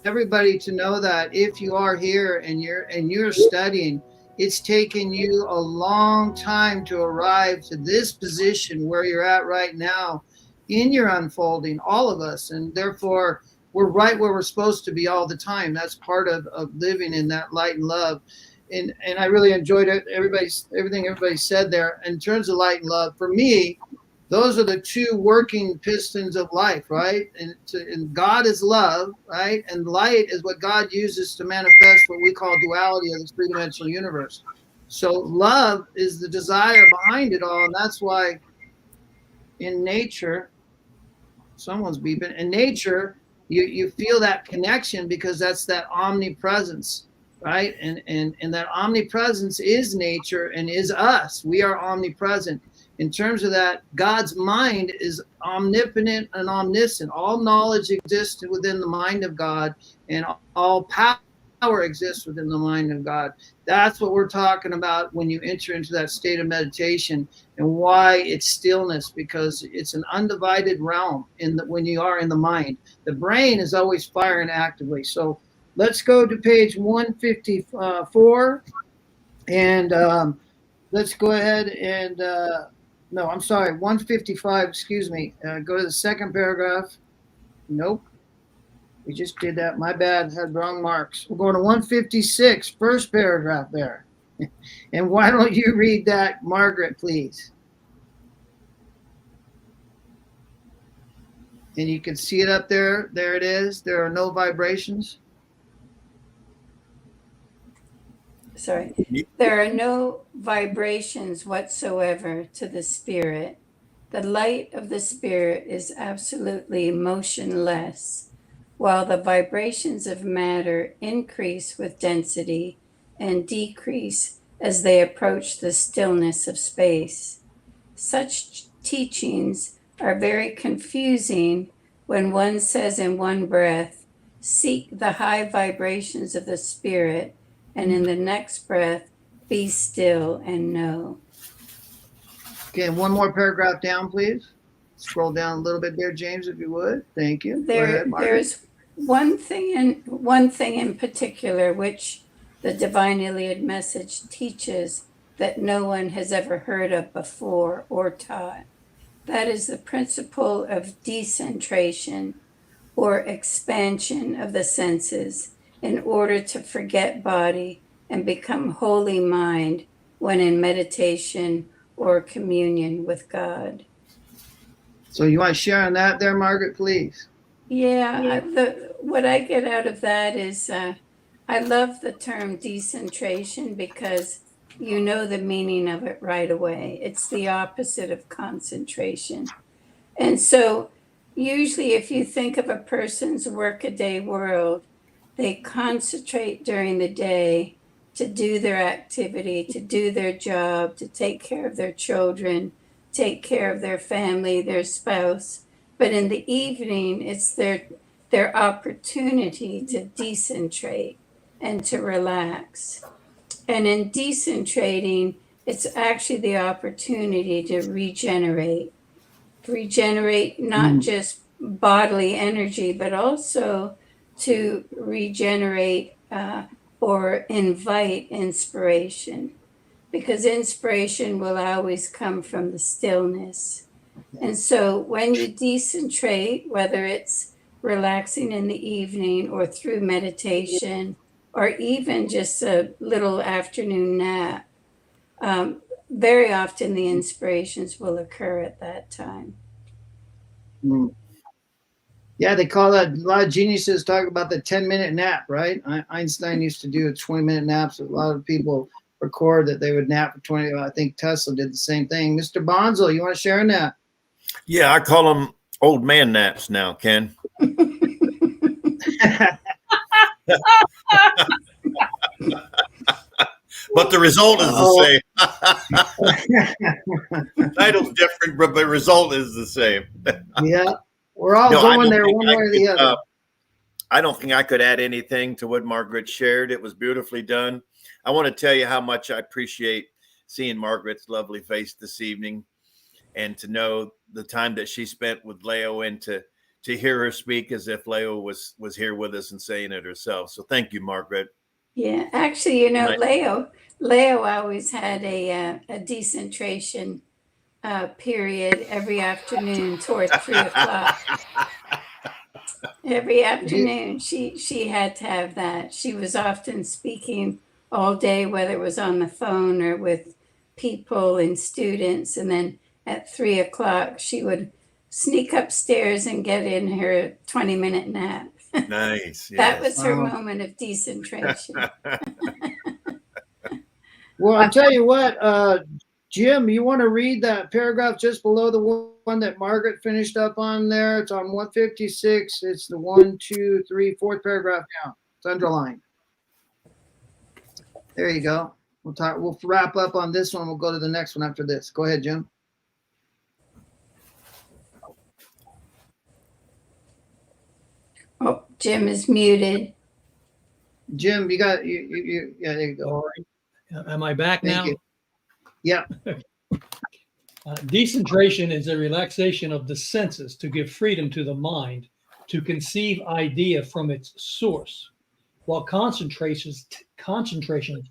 everybody to know that if you are here and you're studying, it's taken you a long time to arrive to this position where you're at right now in your unfolding, all of us. And therefore, we're right where we're supposed to be all the time. That's part of living in that light and love. And I really enjoyed it. Everything everybody said there. In terms of light and love, for me, those are the two working pistons of life, right? And God is love, right? And light is what God uses to manifest what we call duality of this three-dimensional universe. So love is the desire behind it all. And that's why in nature, someone's beeping, in nature, you feel that connection because that's that omnipresence, right? And that omnipresence is nature and is us. We are omnipresent. In terms of that, God's mind is omnipotent and omniscient. All knowledge exists within the mind of God, and all power exists within the mind of God. That's what we're talking about when you enter into that state of meditation, and why it's stillness, because it's an undivided realm when you are in the mind. The brain is always firing actively. So let's go to page 154, and let's go ahead and no, I'm sorry, 155, excuse me. Go to the second paragraph. Nope. We just did that. My bad. Had wrong marks. We're going to 156, first paragraph there. And why don't you read that, Margaret, please? And you can see it up there. There it is. There are no vibrations. Sorry. There are no vibrations whatsoever to the spirit. The light of the spirit is absolutely motionless, while the vibrations of matter increase with density and decrease as they approach the stillness of space. Such teachings are very confusing when one says in one breath, seek the high vibrations of the spirit, and in the next breath, be still and know. Okay, one more paragraph down, please. Scroll down a little bit there, James, if you would. Thank you. Go ahead, Margaret. There's one thing in particular which the Divine Iliad message teaches that no one has ever heard of before or taught. That is the principle of decentration, or expansion of the senses, in order to forget body and become wholly mind when in meditation or communion with God. So you want to share on that there, Margaret, please? Yeah, what I get out of that is I love the term decentration because you know the meaning of it right away. It's the opposite of concentration. And so usually if you think of a person's workaday world, they concentrate during the day to do their activity, to do their job, to take care of their children, take care of their family, their spouse. But in the evening, it's their opportunity to decentrate and to relax. And in decentrating, it's actually the opportunity to regenerate not just bodily energy, but also to regenerate or invite inspiration, because inspiration will always come from the stillness. And so when you decentrate, whether it's relaxing in the evening or through meditation, or even just a little afternoon nap, very often the inspirations will occur at that time. Yeah, they call that, a lot of geniuses talk about the 10-minute nap, right? Einstein used to do a 20-minute nap. So a lot of people record that they would nap for 20. I think Tesla did the same thing. Mr. Bonzo, you want to share a nap? Yeah, I call them old man naps now, Ken. But the result is the same. Title's different, but the result is the same. Yeah, we're all going there one way or the other. I don't think I could add anything to what Margaret shared. It was beautifully done. I want to tell you how much I appreciate seeing Margaret's lovely face this evening, and to know the time that she spent with Leo, and to hear her speak as if Leo was here with us and saying it herself. So thank you, Margaret. Yeah, actually, you know, Right. Leo always had a decentration period every afternoon toward 3 o'clock. Every afternoon, she had to have that. She was often speaking all day, whether it was on the phone or with people and students. And then at 3 o'clock, she would sneak upstairs and get in her 20-minute nap. Nice. That Yes. was her Wow. moment of decentration. Well, I'll tell you what, Jim, you want to read that paragraph just below the one that Margaret finished up on there? It's on 156. It's the 1, 2, 3, 4th paragraph down. It's underlined. There you go. We'll wrap up on this one. We'll go to the next one after this. Go ahead, Jim. Oh, Jim is muted. Jim, you got you yeah, there you go. All right. Am I back Thank now? you. Yeah. Decentration is a relaxation of the senses to give freedom to the mind to conceive idea from its source, while concentration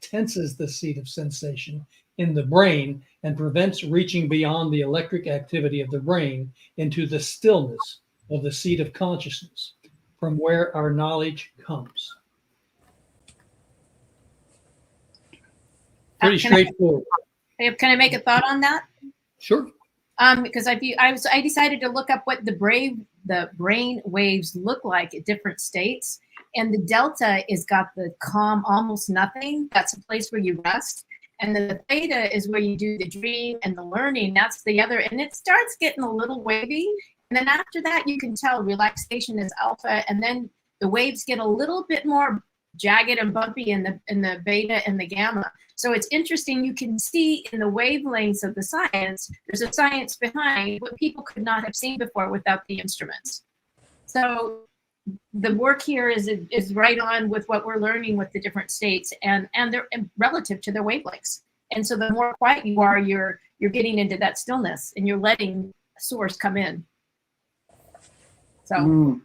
tenses the seat of sensation in the brain and prevents reaching beyond the electric activity of the brain into the stillness of the seat of consciousness, from where our knowledge comes. Pretty straightforward. Can I make a thought on that? Sure. Because I decided to look up what the brain waves look like at different states, and the delta is got the calm, almost nothing. That's a place where you rest, and then the theta is where you do the dream and the learning. That's the other, and it starts getting a little wavy, and then after that you can tell relaxation is alpha, and then the waves get a little bit more jagged and bumpy in the beta and the gamma. So it's interesting. You can see in the wavelengths of the science, there's a science behind what people could not have seen before without the instruments. So the work here is right on with what we're learning with the different states, and they're relative to their wavelengths. And so the more quiet you are, you're getting into that stillness, and you're letting source come in. So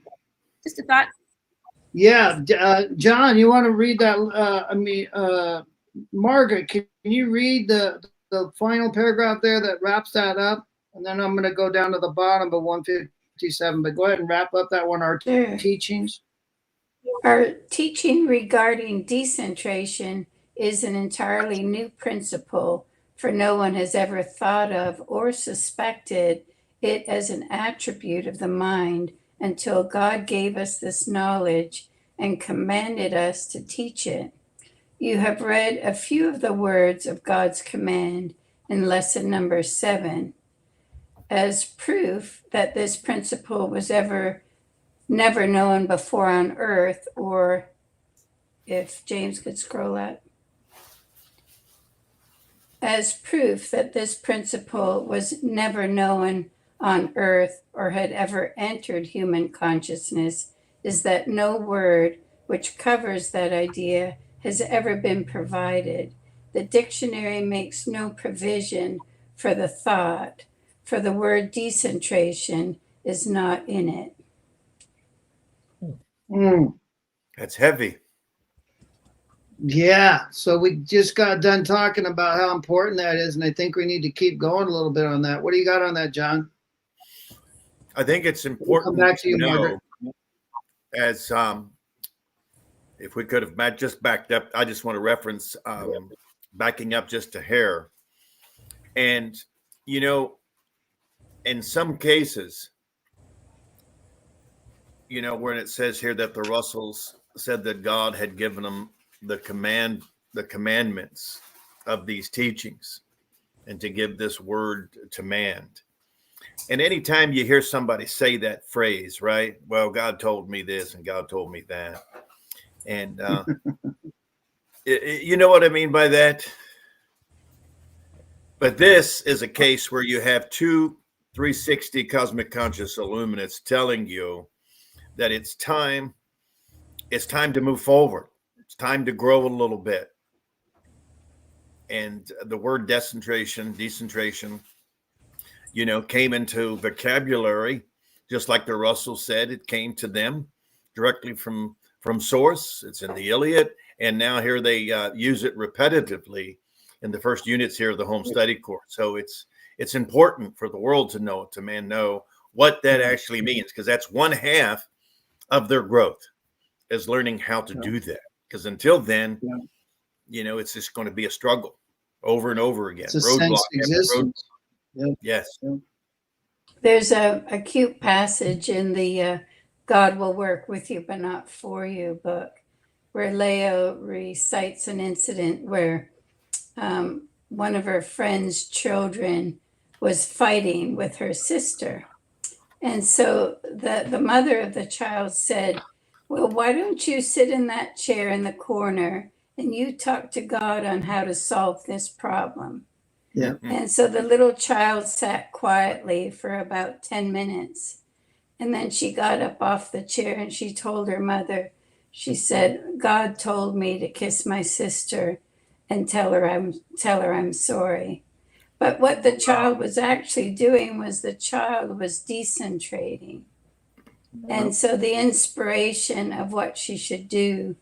just a thought. Yeah, John, you want to read that? Margaret, can you read the final paragraph there that wraps that up? And then I'm going to go down to the bottom of 157. But go ahead and wrap up that one. Our teachings. Our teaching regarding decentration is an entirely new principle, for no one has ever thought of or suspected it as an attribute of the mind until God gave us this knowledge and commanded us to teach it. You have read a few of the words of God's command in lesson number 7 as proof that this principle was never known before on earth, or if James could scroll up, as proof that this principle was never known on earth or had ever entered human consciousness, is that no word which covers that idea has ever been provided. The dictionary makes no provision for the thought, for the word decentration is not in it. That's heavy. Yeah, so we just got done talking about how important that is, and I think we need to keep going a little bit on that. What do you got on that, John? I think it's important Come back to you, know, Margaret. as if we could have just backed up. I just want to reference backing up just a hair. And, you know, in some cases, you know, when it says here that the Russells said that God had given them the commandments of these teachings, and to give this word to man. And anytime you hear somebody say that phrase, right? Well, God told me this and God told me that. And you know what I mean by that? But this is a case where you have two 360 cosmic conscious illuminates telling you that it's time to move forward. It's time to grow a little bit. And the word decentration came into vocabulary, just like the Russell said, it came to them directly from source. It's in the Iliad, and now here they use it repetitively in the first units here of the home study course. So it's important for the world to know, to man know what that actually means, because that's one half of their growth, is learning how to do that. Because until then, it's just going to be a struggle over and over again. It's a sense existence. Yes. There's a cute passage in the God Will Work With You But Not For You book, where Leo recites an incident where one of her friend's children was fighting with her sister. And so the mother of the child said, well, why don't you sit in that chair in the corner and you talk to God on how to solve this problem? Yeah. And so the little child sat quietly for about 10 minutes. And then she got up off the chair and she told her mother, she said, God told me to kiss my sister and tell her I'm sorry. But what the child was actually doing was the child was decentrating. And so the inspiration of what she should do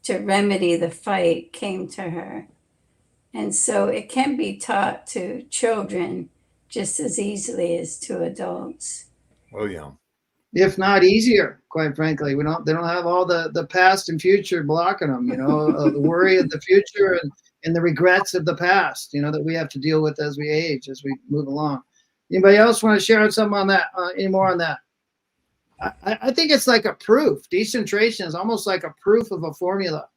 to remedy the fight came to her. And so it can be taught to children just as easily as to adults. Oh, yeah. If not easier, quite frankly. They don't have all the past and future blocking them, the worry of the future and the regrets of the past, that we have to deal with as we age, as we move along. Anybody else want to share something on that, any more on that? I think it's like a proof. Decentration is almost like a proof of a formula,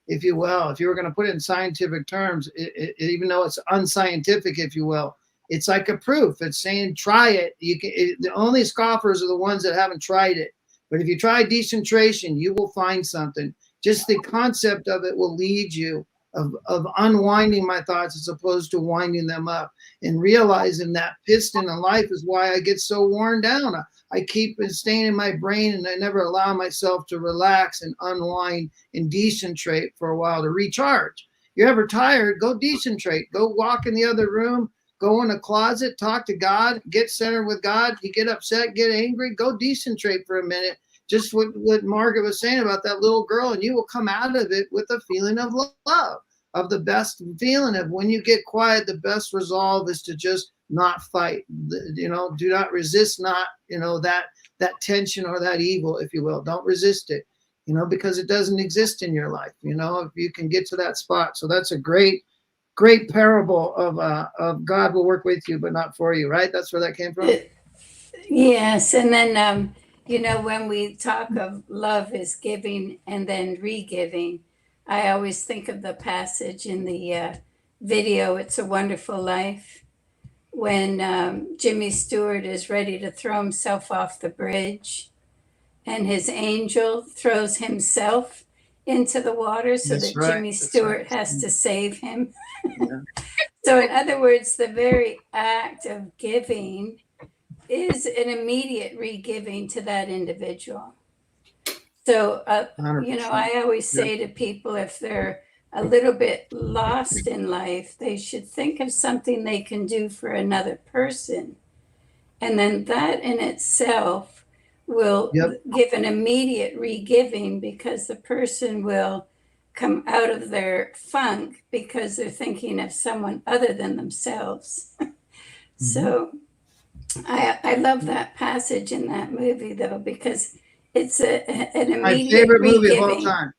if you will. If you were going to put it in scientific terms, even though it's unscientific, if you will, it's like a proof. It's saying, try it. The only scoffers are the ones that haven't tried it. But if you try decentration, you will find something. Just the concept of it will lead you of unwinding my thoughts as opposed to winding them up, and realizing that piston in life is why I get so worn down. I keep staying in my brain and I never allow myself to relax and unwind and decentrate for a while to recharge. You're ever tired? Go decentrate. Go walk in the other room. Go in a closet, talk to God, get centered with God. You get upset, get angry, go decentrate for a minute. Just what Margaret was saying about that little girl, and you will come out of it with a feeling of love, of the best feeling of when you get quiet. The best resolve is to just not fight. Do not resist, not that tension or that evil, if you will. Don't resist it, because it doesn't exist in your life. If you can get to that spot. So that's a great parable of God will work with you, but not for you, right? That's where that came from. Yes. And then, when we talk of love is giving and then re-giving, I always think of the passage in the video, It's a Wonderful Life, when Jimmy Stewart is ready to throw himself off the bridge and his angel throws himself into the water so That's that right. Jimmy That's Stewart right. has to save him. Yeah. So in other words, the very act of giving is an immediate re-giving to that individual. So, 100%. I always say to people, if they're a little bit lost in life, they should think of something they can do for another person. And then that in itself will give an immediate re-giving, because the person will come out of their funk because they're thinking of someone other than themselves. So I love that passage in that movie, though, because it's an immediate My favorite movie of all re-giving. time.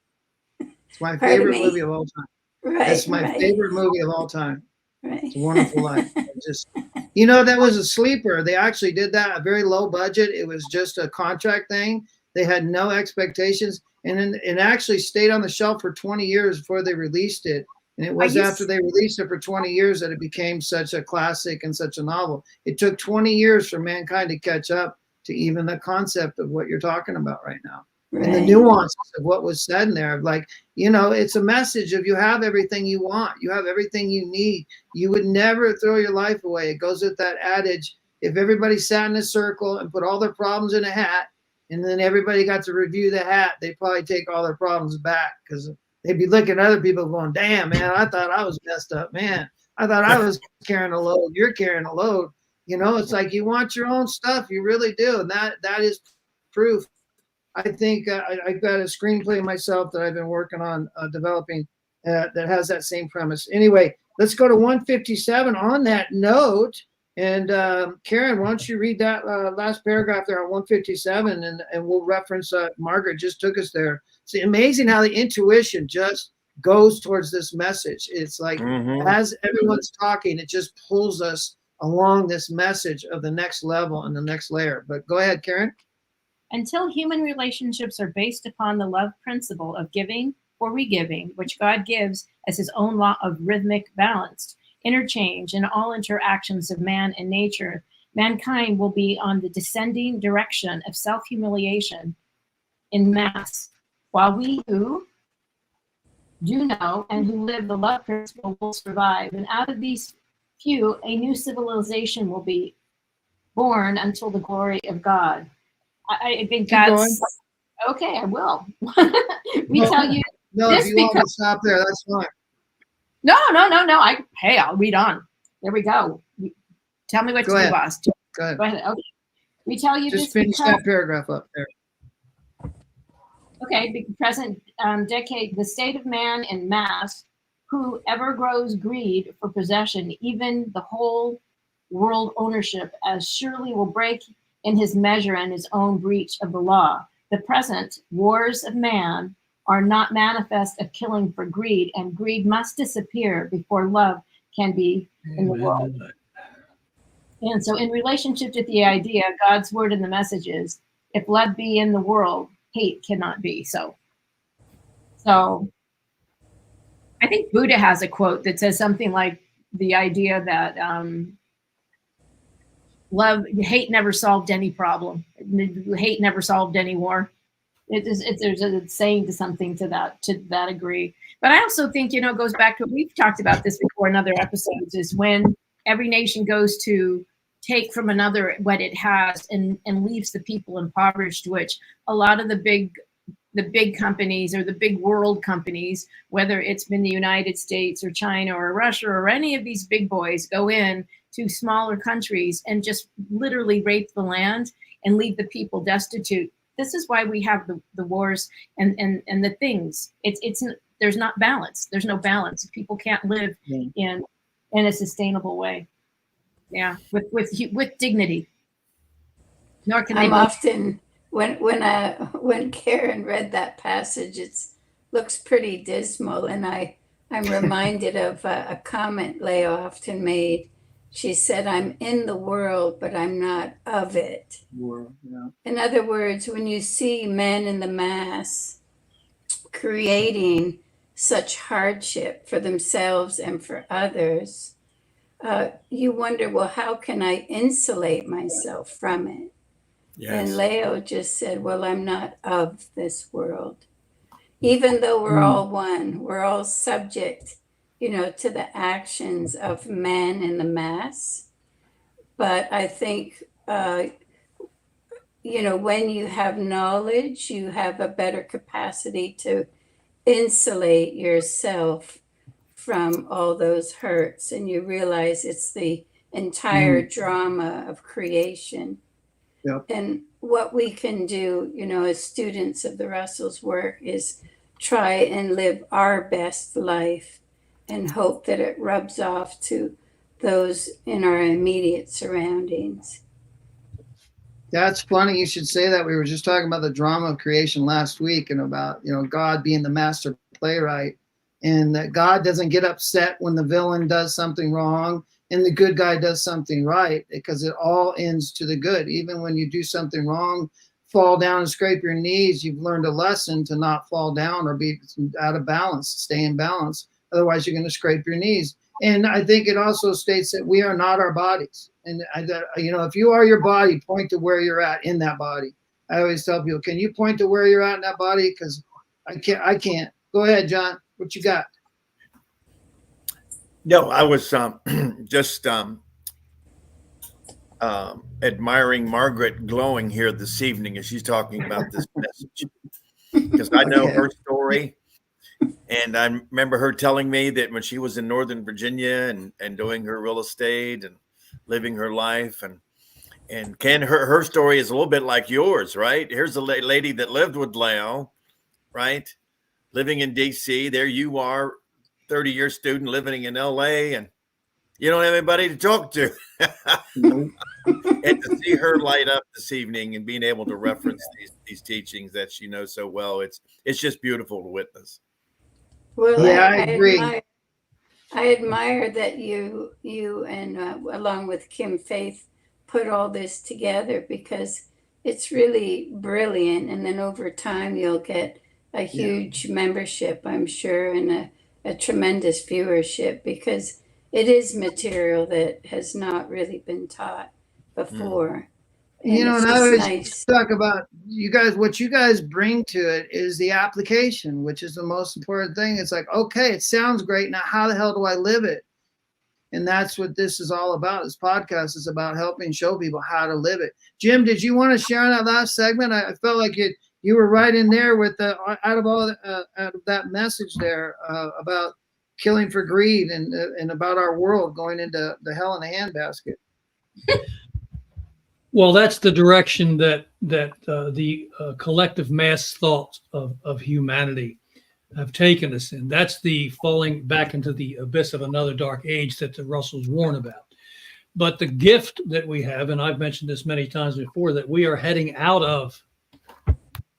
It's my Pardon favorite me? movie of all time. Right. It's my right, favorite movie of all time. Right. It's a Wonderful Life. That was a sleeper. They actually did that, a very low budget. It was just a contract thing. They had no expectations. And then it actually stayed on the shelf for 20 years before they released it. And it was after they released it for 20 years that it became such a classic and such a novel. It took 20 years for mankind to catch up to even the concept of what you're talking about right now. Right. And the nuances of what was said in there, it's a message of you have everything you want. You have everything you need. You would never throw your life away. It goes with that adage. If everybody sat in a circle and put all their problems in a hat, and then everybody got to review the hat, they'd probably take all their problems back, because they'd be looking at other people going, damn, man, I thought I was messed up, man. I thought I was carrying a load. You're carrying a load. You know, it's like you want your own stuff. You really do. And that is proof. I think I've got a screenplay myself that I've been working on developing that has that same premise. Anyway, let's go to 157 on that note. And Karen, why don't you read that last paragraph there on 157, and we'll reference Margaret just took us there. It's amazing how the intuition just goes towards this message. It's like as everyone's talking, it just pulls us along this message of the next level and the next layer. But go ahead, Karen. Until human relationships are based upon the love principle of giving or regiving, which God gives as his own law of rhythmic balance, interchange in all interactions of man and nature, mankind will be on the descending direction of self-humiliation in mass, while we who do know and who live the love principle will survive. And out of these few, a new civilization will be born until the glory of God. I think that's okay. I will. Tell you. No, if you want to stop there, that's fine. No. I'll read on. There we go. Tell me what to do, boss. Go ahead. Okay. We tell you just finish that paragraph up there. Okay. The present decade, the state of man in mass, whoever grows greed for possession, even the whole world ownership, as surely will break in his measure and his own breach of the law. The present wars of man are not manifest of killing for greed, and greed must disappear before love can be in the world. And so in relationship to the idea, God's word in the message is, if love be in the world, hate cannot be. So I think Buddha has a quote that says something like the idea that hate never solved any problem. Hate never solved any war. There's a saying to something to that degree. But I also think, it goes back to, we've talked about this before in other episodes, is when every nation goes to take from another what it has and leaves the people impoverished, which a lot of the big companies or the big world companies, whether it's been the United States or China or Russia or any of these big boys, go in to smaller countries and just literally rape the land and leave the people destitute. This is why we have the wars and the things. There's not balance. There's no balance. People can't live in a sustainable way. Yeah, with dignity. Nor can they. Often when Karen read that passage, it looks pretty dismal, and I'm reminded of a comment Leo often made. She said, "I'm in the world, but I'm not of it." Yeah. In other words, when you see men in the mass creating such hardship for themselves and for others, you wonder, well, how can I insulate myself from it? Yes. And Leo just said, well, I'm not of this world. Even though we're all one, we're all subject, to the actions of men in the mass. But I think, when you have knowledge, you have a better capacity to insulate yourself from all those hurts, and you realize it's the entire drama of creation. Yep. And what we can do, as students of the Russells' work, is try and live our best life and hope that it rubs off to those in our immediate surroundings. That's funny you should say that. We were just talking about the drama of creation last week and about, God being the master playwright, and that God doesn't get upset when the villain does something wrong and the good guy does something right, because it all ends to the good. Even when you do something wrong, fall down and scrape your knees, you've learned a lesson to not fall down or be out of balance, stay in balance. Otherwise, you're going to scrape your knees. And I think it also states that we are not our bodies. And, if you are your body, point to where you're at in that body. I always tell people, can you point to where you're at in that body? Because I can't. Go ahead, John. What you got? No, I was just admiring Margaret glowing here this evening as she's talking about this message, because I know her story. And I remember her telling me that when she was in Northern Virginia and doing her real estate and living her life. And Ken, her story is a little bit like yours, right? Here's a lady that lived with Leo, right? Living in DC. There you are, 30-year student living in LA, and you don't have anybody to talk to. Nope. And to see her light up this evening and being able to reference these teachings that she knows so well, it's just beautiful to witness. Well, Yeah, I agree. I admire that you and along with Kim Faith put all this together, because it's really brilliant. And then over time, you'll get a huge membership, I'm sure, and a tremendous viewership, because it is material that has not really been taught before. And You know, it's and I just always nice. talk about you guys, what you guys bring to it is the application, which is the most important thing. It's like, okay, it sounds great. Now, how the hell do I live it? And that's what this is all about. This podcast is about helping show people how to live it. Jim, did you want to share that last segment? I felt like you were right in there with out of that message there about killing for greed and about our world going into the hell in a handbasket. Well, that's the direction that the collective mass thoughts of humanity have taken us in. That's the falling back into the abyss of another dark age that the Russells warn about. But the gift that we have, and I've mentioned this many times before, that we are heading out of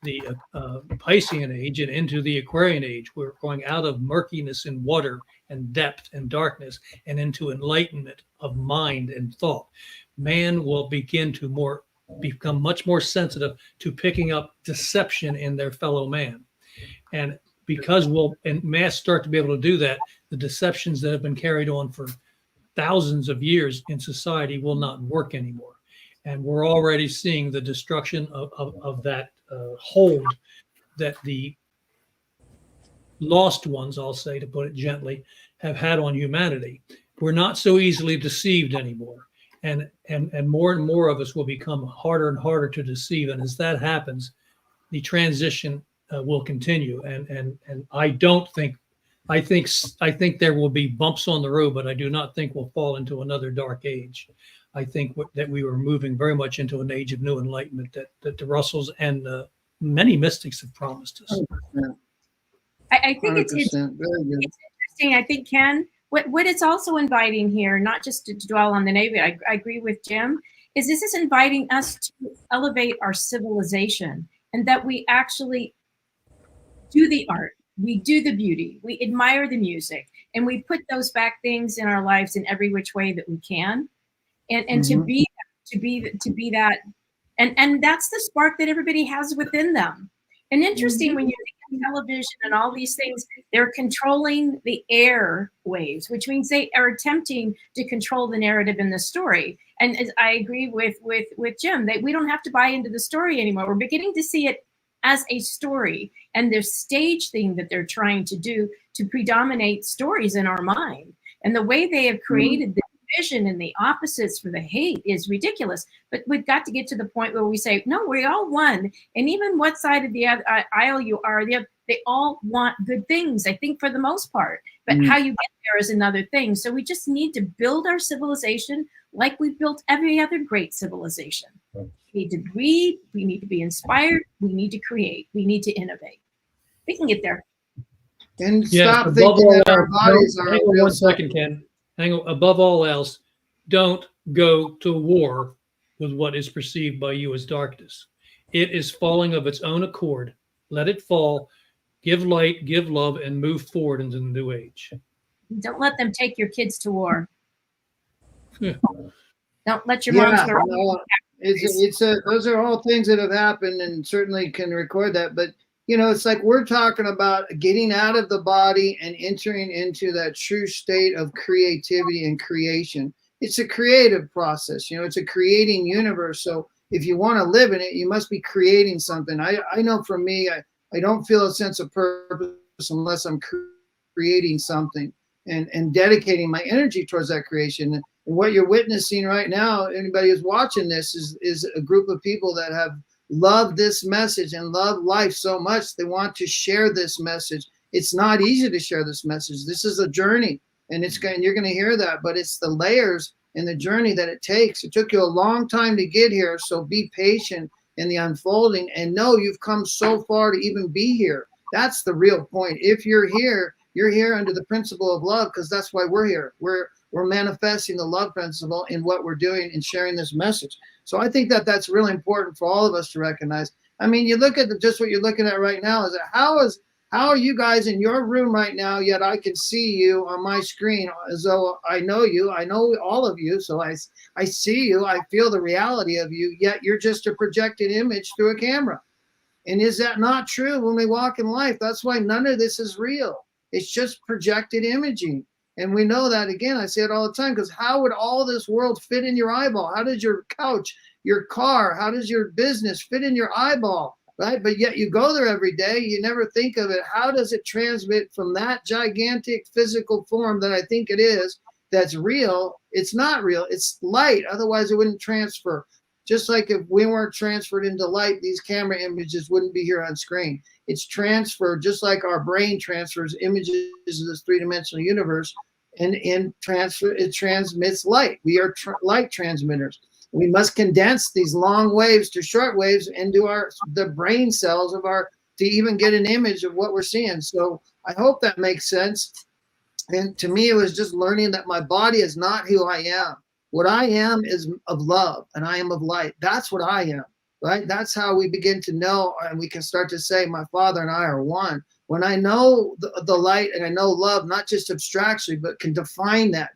the Piscean age and into the Aquarian age. We're going out of murkiness and water and depth and darkness and into enlightenment of mind and thought. Man will begin to become much more sensitive to picking up deception in their fellow man. And because and mass start to be able to do that, the deceptions that have been carried on for thousands of years in society will not work anymore. And we're already seeing the destruction of that hold that the lost ones, I'll say, to put it gently, have had on humanity. We're not so easily deceived anymore. And more of us will become harder and harder to deceive. And as that happens, the transition will continue. And I think there will be bumps on the road, but I do not think we'll fall into another dark age. I think that we were moving very much into an age of new enlightenment that the Russells and many mystics have promised us. 100%. I think it's Very good. interesting. I think, Ken, what it's also inviting here, not just to dwell on the Navy, I agree with Jim, is this is inviting us to elevate our civilization, and that we actually do the art, we do the beauty, we admire the music, and we put those back things in our lives in every which way that we can. And to be that, and that's the spark that everybody has within them. And interesting, when you think of television and all these things, they're controlling the air waves, which means they are attempting to control the narrative in the story. And as I agree with Jim, that we don't have to buy into the story anymore. We're beginning to see it as a story, and the stage thing that they're trying to do to predominate stories in our mind. And the way they have created the division and the opposites for the hate is ridiculous. But we've got to get to the point where we say, no, we're all one. And even what side of the aisle you are, they all want good things, I think, for the most part. But how you get there is another thing. So we just need to build our civilization like we've built every other great civilization. We need to read, we need to be inspired, we need to create, we need to innovate. We can get there. And Yes, stop above thinking all that our else, bodies are hang on real. 1 second, Ken. Hang on. Above all else, don't go to war with what is perceived by you as darkness. It is falling of its own accord. Let it fall. Give light, give love, and move forward into the new age. Don't let them take your kids to war. Yeah. Don't let your moms go. No, those are all things that have happened, and certainly can record that. But you know, it's like we're talking about getting out of the body and entering into that true state of creativity and creation. It's a creative process, you know, it's a creating universe. So if you want to live in it, you must be creating something. I know for me, I don't feel a sense of purpose unless I'm creating something and dedicating my energy towards that creation. And what you're witnessing right now, anybody who's watching this, is a group of people that have loved this message and love life so much they want to share this message. It's not easy to share this message. This is a journey, and you're going to hear that, but it's the layers and the journey that it takes. It took you a long time to get here, so be patient in the unfolding and know you've come so far to even be here. That's the real point. If you're here under the principle of love, because that's why we're here. We're manifesting the love principle in what we're doing and sharing this message. So I think that that's really important for all of us to recognize. I mean, you look at just what you're looking at right now. Is that how are you guys in your room right now? Yet I can see you on my screen as though I know you. I know all of you, so I see you. I feel the reality of you. Yet you're just a projected image through a camera. And is that not true when we walk in life? That's why none of this is real. It's just projected imaging. And we know that, again, I say it all the time, because how would all this world fit in your eyeball? How does your couch, your car, how does your business fit in your eyeball, right? But yet you go there every day. You never think of it. How does it transmit from that gigantic physical form that I think it is, that's real? It's not real. It's light. Otherwise, it wouldn't transfer. Just like if we weren't transferred into light, these camera images wouldn't be here on screen. It's transferred just like our brain transfers images of this three-dimensional universe, and it transmits light. We are light transmitters. We must condense these long waves to short waves into the brain cells of to even get an image of what we're seeing. So I hope that makes sense. And to me, it was just learning that my body is not who I am. What I am is of love, and I am of light. That's what I am, right? That's how we begin to know, and we can start to say, my Father and I are one. When I know the light and I know love, not just abstractly, but can define that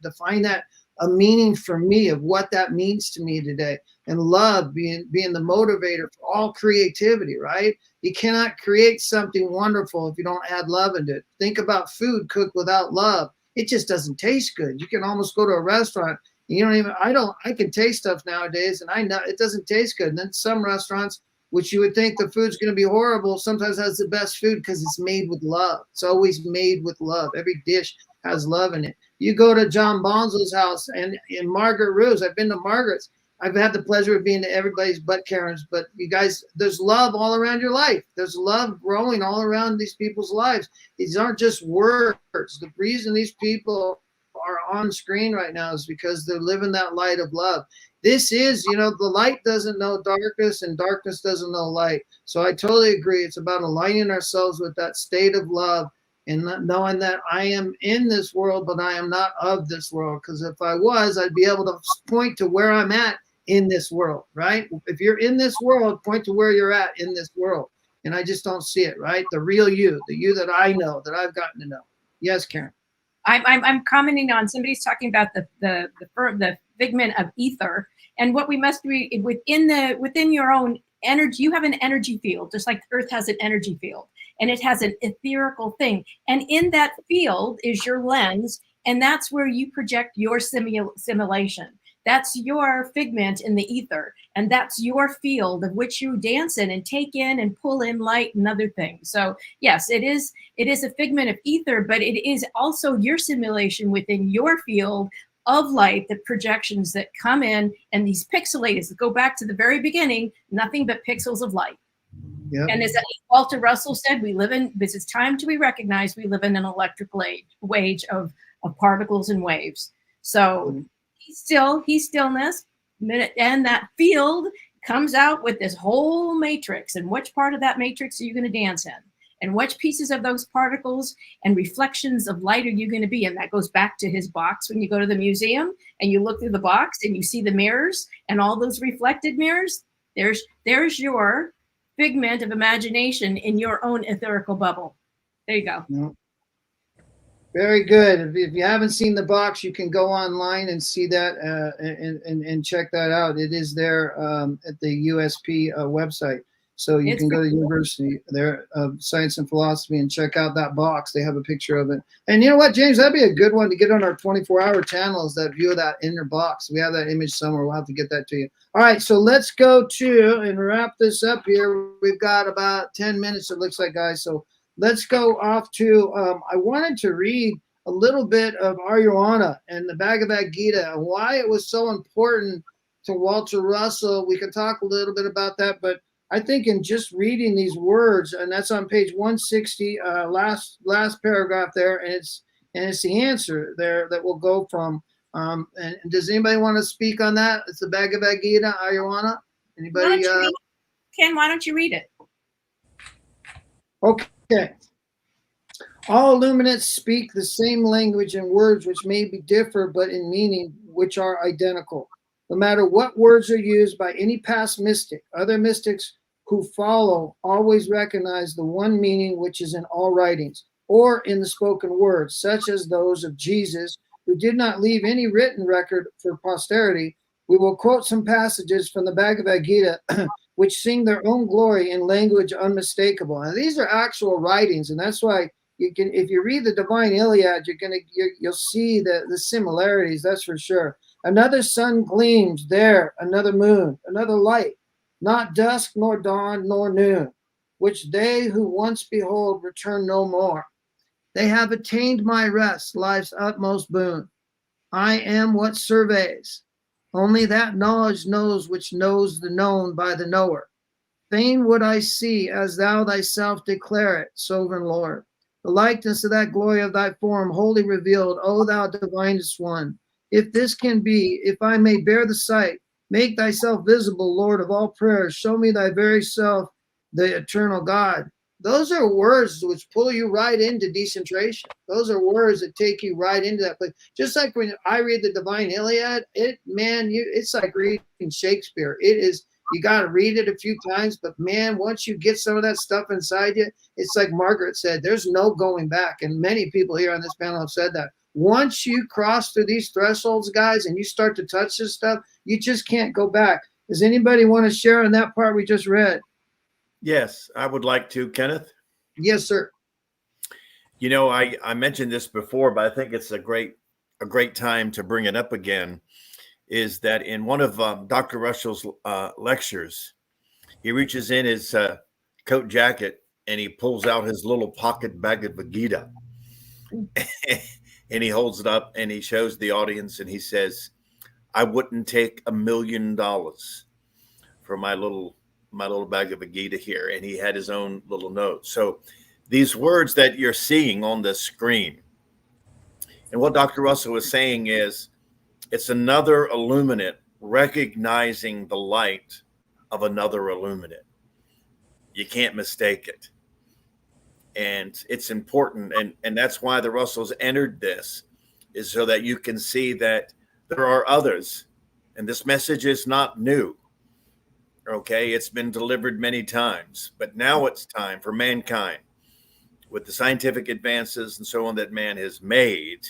a meaning for me of what that means to me today. And love being the motivator for all creativity, right? You cannot create something wonderful if you don't add love into it. Think about food cooked without love. It just doesn't taste good. You can almost go to a restaurant. I can taste stuff nowadays, and I know it doesn't taste good. And then some restaurants, which you would think the food's going to be horrible, sometimes has the best food because it's made with love. It's always made with love. Every dish has love in it. You go to John Bonzo's house and in Margaret Rue's. I've been to Margaret's. I've had the pleasure of being to everybody's but Karen's. But you guys, there's love all around your life. There's love growing all around these people's lives. These aren't just words. The reason these people are on screen right now is because they're living that light of love. This is, the light doesn't know darkness, and darkness doesn't know light. So I totally agree. It's about aligning ourselves with that state of love and knowing that I am in this world, but I am not of this world. Because if I was, I'd be able to point to where I'm at in this world, right? If you're in this world, point to where you're at in this world. And I just don't see it, right? The real you, the you that I know, that I've gotten to know. Yes, Karen. I'm commenting on somebody's talking about the figment of ether, and what we must be within your own energy. You have an energy field, just like the Earth has an energy field, and it has an etherical thing. And in that field is your lens, and that's where you project your simulation. That's your figment in the ether, and that's your field of which you dance in and take in and pull in light and other things. So yes, it is a figment of ether, but it is also your simulation within your field of light, the projections that come in, and these pixelators that go back to the very beginning, nothing but pixels of light. Yep. And as Walter Russell said, it's time to be recognized, we live in an electrical age of particles and waves. So he's stillness, and that field comes out with this whole matrix. And which part of that matrix are you going to dance in? And which pieces of those particles and reflections of light are you going to be in? That goes back to his box when you go to the museum and you look through the box and you see the mirrors and all those reflected mirrors. There's your figment of imagination in your own etherical bubble. There you go. No. Very good. If you haven't seen the box, you can go online and see that and check that out. It is there at the USP website. So you can go to the University there of Science and Philosophy and check out that box. They have a picture of it. And you know what, James, that'd be a good one to get on our 24-hour channels, that view of that inner box. We have that image somewhere. We'll have to get that to you. All right, so let's go to and wrap this up here. We've got about 10 minutes, it looks like, guys. So let's go off to, I wanted to read a little bit of Aryana and the Bhagavad Gita and why it was so important to Walter Russell. We can talk a little bit about that, but I think in just reading these words, and that's on page 160, last paragraph there, and it's the answer there that will go from And does anybody want to speak on that? It's the Bhagavad Gita, Ayurveda. Anybody? Ken, why don't you read it? Okay. All illuminates speak the same language and words which may be differ, but in meaning which are identical. No matter what words are used by any past mystic, other mystics who follow always recognize the one meaning which is in all writings, or in the spoken words, such as those of Jesus, who did not leave any written record for posterity. We will quote some passages from the Bhagavad Gita which sing their own glory in language unmistakable. And these are actual writings, and that's why you can, if you read the Divine Iliad, you'll see the similarities. That's for sure. Another sun gleams there, another moon, another light, not dusk nor dawn nor noon, which they who once behold return no more. They have attained my rest, life's utmost boon. I am what surveys. Only that knowledge knows which knows the known by the knower. Fain would I see as thou thyself declare it, sovereign Lord. The likeness of that glory of thy form wholly revealed, O thou divinest one. If this can be, if I may bear the sight, make thyself visible, Lord of all prayers. Show me thy very self, the eternal God. Those are words which pull you right into decentration. Those are words that take you right into that place. Just like when I read the Divine Iliad, it's like reading Shakespeare. It is, you got to read it a few times, but man, once you get some of that stuff inside you, it's like Margaret said, there's no going back. And many people here on this panel have said that. Once you cross through these thresholds, guys, and you start to touch this stuff, you just can't go back. Does anybody want to share on that part we just read? Yes, I would like to, Kenneth. Yes, sir. You know, I mentioned this before, but I think it's a great time to bring it up again, is that in one of Dr. Russell's lectures, he reaches in his coat jacket and he pulls out his little pocket Bhagavad Gita and he holds it up and he shows the audience and he says, I wouldn't take $1 million for my little Bhagavad Gita here. And he had his own little note. So these words that you're seeing on the screen, and what Dr. Russell was saying is, it's another illuminate recognizing the light of another illuminate. You can't mistake it. And it's important. And that's why the Russells entered this, is so that you can see that there are others. And this message is not new. Okay, it's been delivered many times, but now it's time for mankind, with the scientific advances and so on that man has made.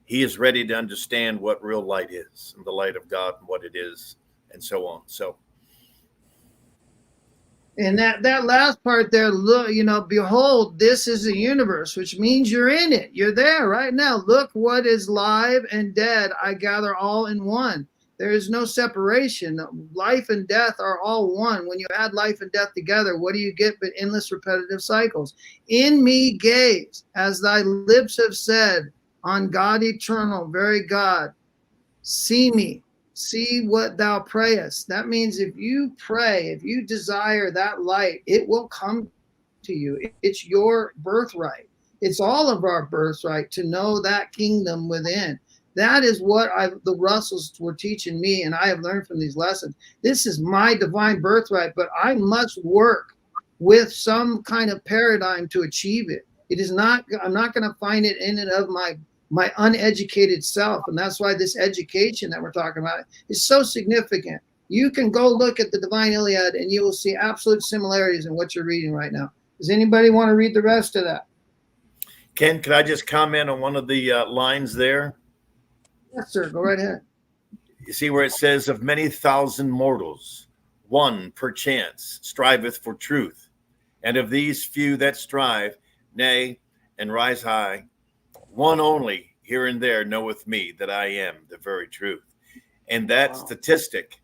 He is ready to understand what real light is and the light of God and what it is and so on. So, and that last part there, look, behold, this is the universe, which means you're in it. You're there right now. Look what is live and dead. I gather all in one. There is no separation. Life and death are all one. When you add life and death together, what do you get but endless repetitive cycles? In me gaze, as thy lips have said, on God eternal, very God. See me, see what thou prayest. That means if you pray, if you desire that light, it will come to you. It's your birthright. It's all of our birthright to know that kingdom within. That is what the Russells were teaching me, and I have learned from these lessons. This is my divine birthright, but I must work with some kind of paradigm to achieve it. It is not, I'm not going to find it in and of my uneducated self. And that's why this education that we're talking about is so significant. You can go look at the Divine Iliad and you will see absolute similarities in what you're reading right now. Does anybody want to read the rest of that? Ken, could I just comment on one of the lines there? Yes, sir. Go right ahead. You see where it says, of many thousand mortals, one perchance striveth for truth. And of these few that strive, nay, and rise high, one only here and there knoweth me, that I am the very truth. And that statistic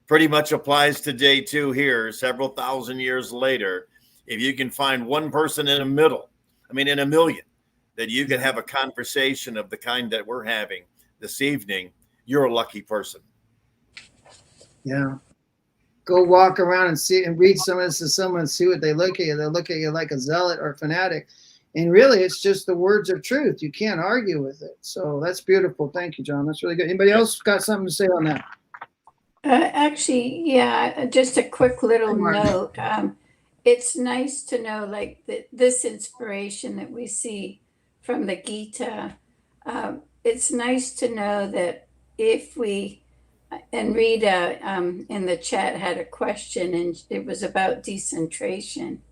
pretty much applies today too here, several thousand years later. If you can find one person in a million, that you can have a conversation of the kind that we're having this evening, you're a lucky person. Yeah. Go walk around and see and read some of this to someone and see what they look at you. They'll look at you like a zealot or a fanatic. And really, it's just the words of truth. You can't argue with it. So that's beautiful. Thank you, John. That's really good. Anybody else got something to say on that? Actually, yeah, just a quick little Come on. note. It's nice to know, like, this inspiration that we see from the Gita. It's nice to know that if we, and Rita in the chat had a question, and it was about decentration.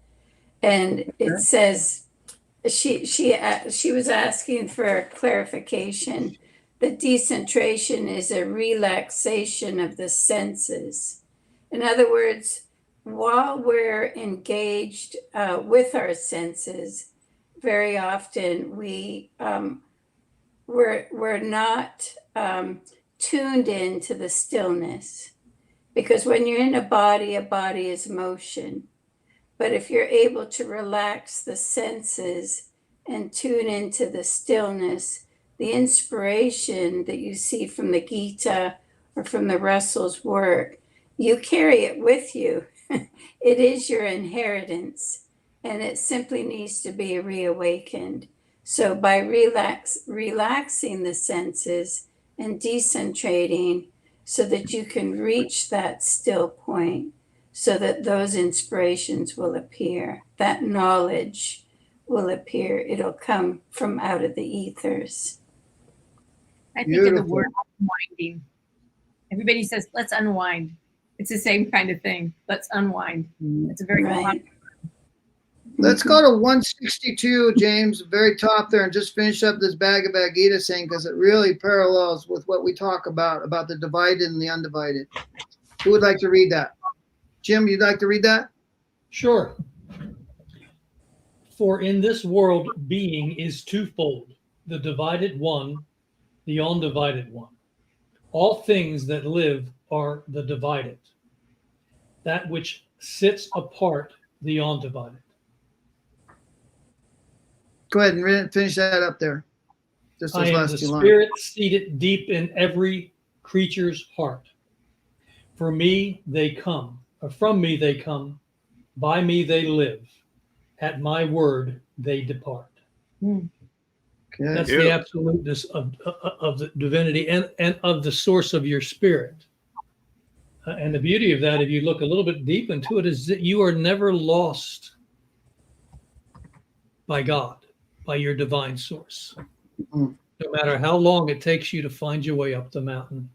And it says, she was asking for clarification. The decentration is a relaxation of the senses. In other words, while we're engaged with our senses, very often we're not tuned into the stillness, because when you're in a body is motion. But if you're able to relax the senses and tune into the stillness, the inspiration that you see from the Gita or from the Russell's work, you carry it with you. It is your inheritance, and it simply needs to be reawakened. So by relaxing the senses and decentrating so that you can reach that still point, so that those inspirations will appear, that knowledge will appear. It'll come from out of the ethers. I think of the Beautiful. word unwinding. Everybody says, let's unwind. It's the same kind of thing. Let's unwind. It's a very Right. Let's go to 162, James, very top there, and just finish up this Bhagavad Gita saying, because it really parallels with what we talk about the divided and the undivided. Who would like to read that? Jim, you'd like to read that? Sure. For in this world, being is twofold, the divided one, the undivided one. All things that live are the divided, that which sits apart, the undivided. Go ahead and finish that up there. Just I those am the last two lines. spirit seated deep in every creature's heart. For me they come, or from me they come, by me they live, at my word they depart. Okay. That's Yeah. the absoluteness of the divinity and of the source of your spirit. And the beauty of that, if you look a little bit deep into it, is that you are never lost by God, by your divine source. Mhm. No matter how long it takes you to find your way up the mountain,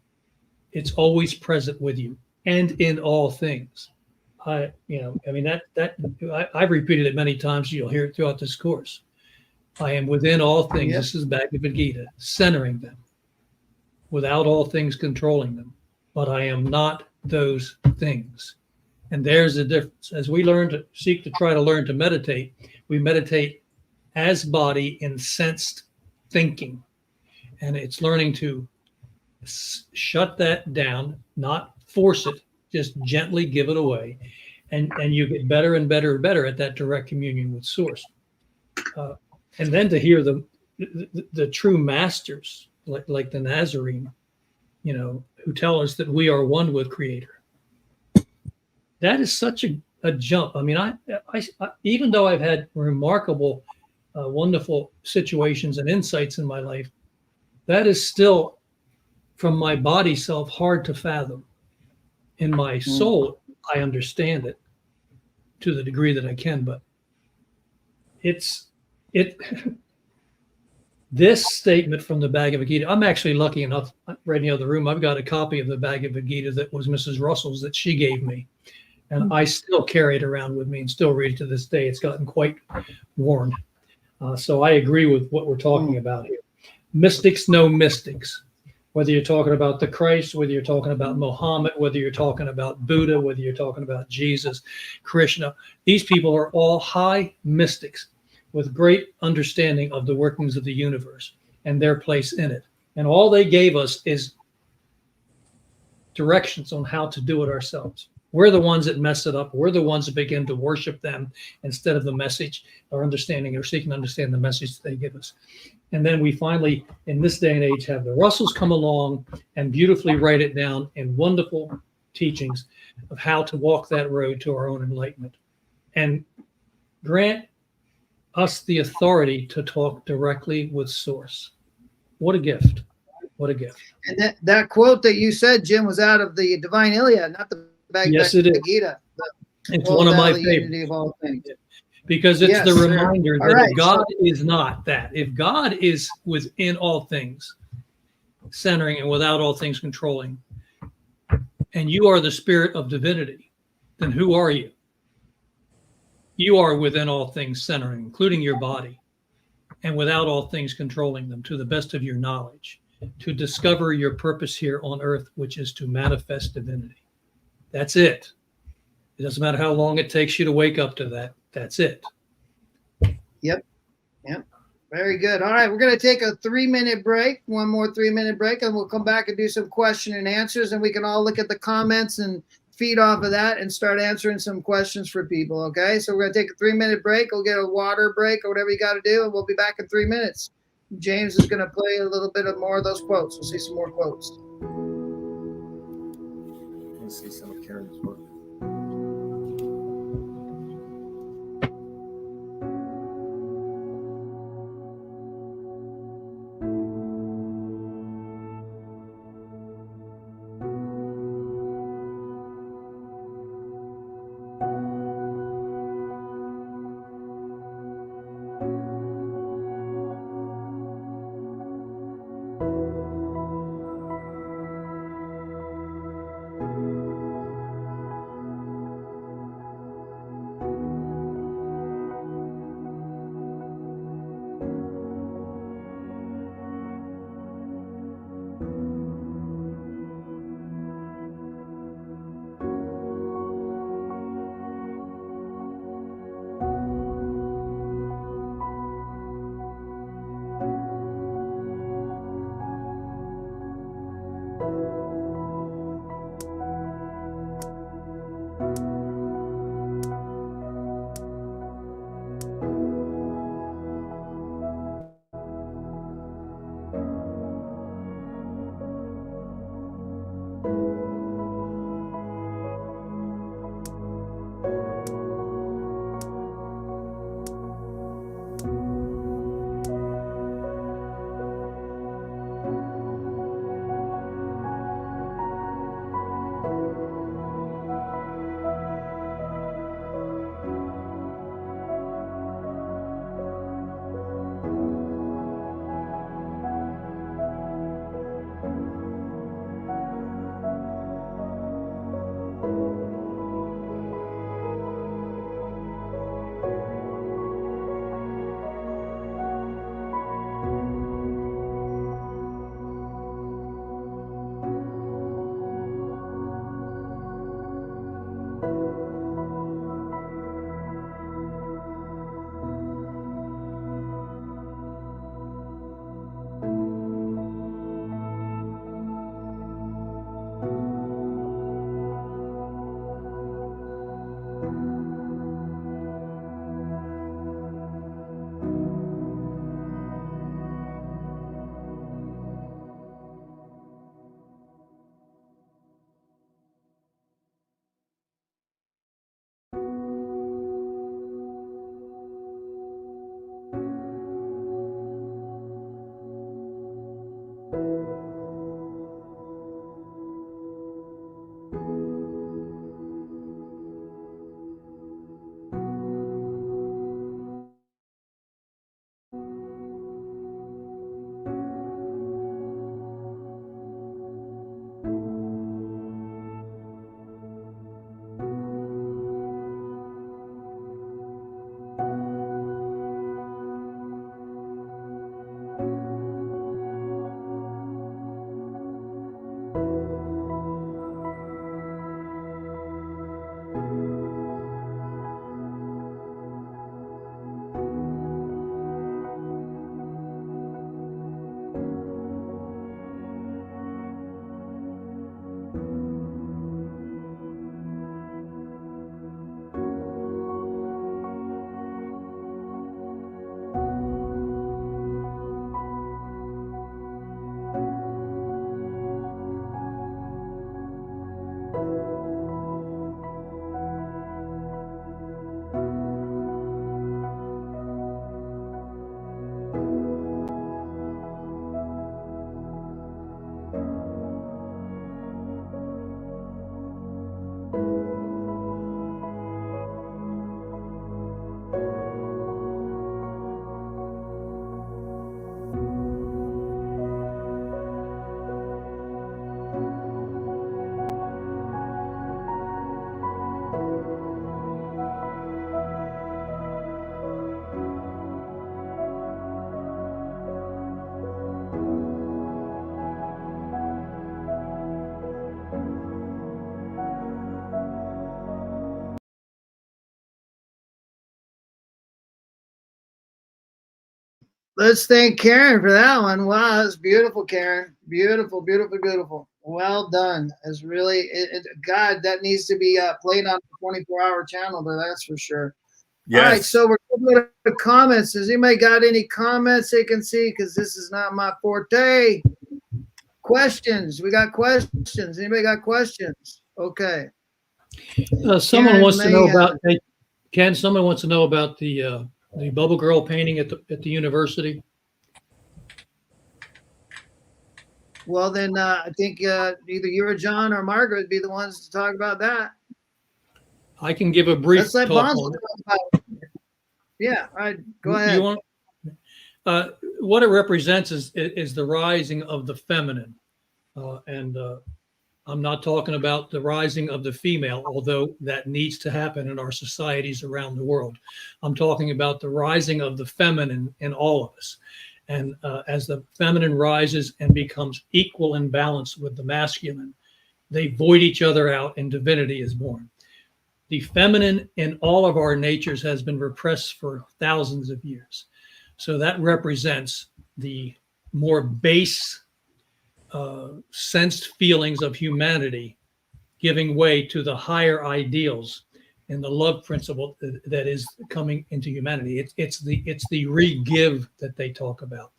it's always present with you and in all things. I've repeated it many times. You'll hear it throughout this course. I am within all things. Yep. This is Bhagavad Gita, centering them, without all things controlling them. But I am not those things. And there's a difference. As we learn to seek to try to learn to meditate, we meditate as body in sensed thinking. And it's learning to shut that down, not force it, just gently give it away. And you get better and better and better at that direct communion with Source. And then to hear the true masters, like the Nazarene, who tell us that we are one with Creator. That is such a jump. I mean, I even though I've had remarkable, wonderful situations and insights in my life, that is still, from my body self, hard to fathom. In my soul, I understand it to the degree that I can, but this statement from the Bhagavad Gita, I'm actually lucky enough, right in the other room, I've got a copy of the Bhagavad Gita that was Mrs. Russell's that she gave me. And I still carry it around with me and still read it to this day. It's gotten quite worn. So I agree with what we're talking about here. Mystics know mystics. Whether you're talking about the Christ, whether you're talking about Muhammad, whether you're talking about Buddha, whether you're talking about Jesus, Krishna, these people are all high mystics with great understanding of the workings of the universe and their place in it. And all they gave us is directions on how to do it ourselves. We're the ones that mess it up. We're the ones that begin to worship them instead of the message or understanding or seeking to understand the message that they give us. And then we finally, in this day and age, have the Russells come along and beautifully write it down in wonderful teachings of how to walk that road to our own enlightenment. And Grant, us the authority to talk directly with Source. What a gift. What a gift. And that quote that you said, Jim, was out of the Divine Iliad, not the Bhagavad Yes, it is. Gita. It's one of my The unity favorites of all things. because it's Yes, the sir. reminder All that right, if God is not that, if God is within all things, centering and without all things controlling, and you are the spirit of divinity, then who are you? You are within all things centering, including your body, and without all things controlling them to the best of your knowledge, to discover your purpose here on earth, which is to manifest divinity. That's it. It doesn't matter how long it takes you to wake up to that. That's it. Yep. Very good. All right, we're going to take a 3-minute break, one more 3-minute break, and we'll come back and do some question and answers, and we can all look at the comments and feed off of that and start answering some questions for people, okay? So we're going to take a 3-minute break. We'll get a water break or whatever you got to do, and we'll be back in 3 minutes. James is going to play a little bit of more of those quotes. We'll see some more quotes. Let's see some of Karen's work. let's thank Karen for that one. Wow, that's beautiful, Karen. Beautiful, beautiful, beautiful. Well done. It's really, God, that needs to be played on a 24-hour channel, but that's for sure. Yes. All right, so we're going to the comments. Has anybody got any comments they can see? Because this is not my forte. Questions. We got questions. Anybody got questions? Okay. Someone Karen wants to may know have- about. Hey, Ken, someone wants to know about the Bubble Girl painting at the university. Well, then I think either you or John or Margaret would be the ones to talk about that. I can give a brief Let's let talk Bonzo on talk it. about it. Yeah, all right, go ahead. You want, what it represents is the rising of the feminine, and I'm not talking about the rising of the female, although that needs to happen in our societies around the world. I'm talking about the rising of the feminine in all of us. And as the feminine rises and becomes equal in balance with the masculine, they void each other out and divinity is born. The feminine in all of our natures has been repressed for thousands of years. So that represents the more base sensed feelings of humanity giving way to the higher ideals and the love principle that is coming into humanity. It's the re-give that they talk about,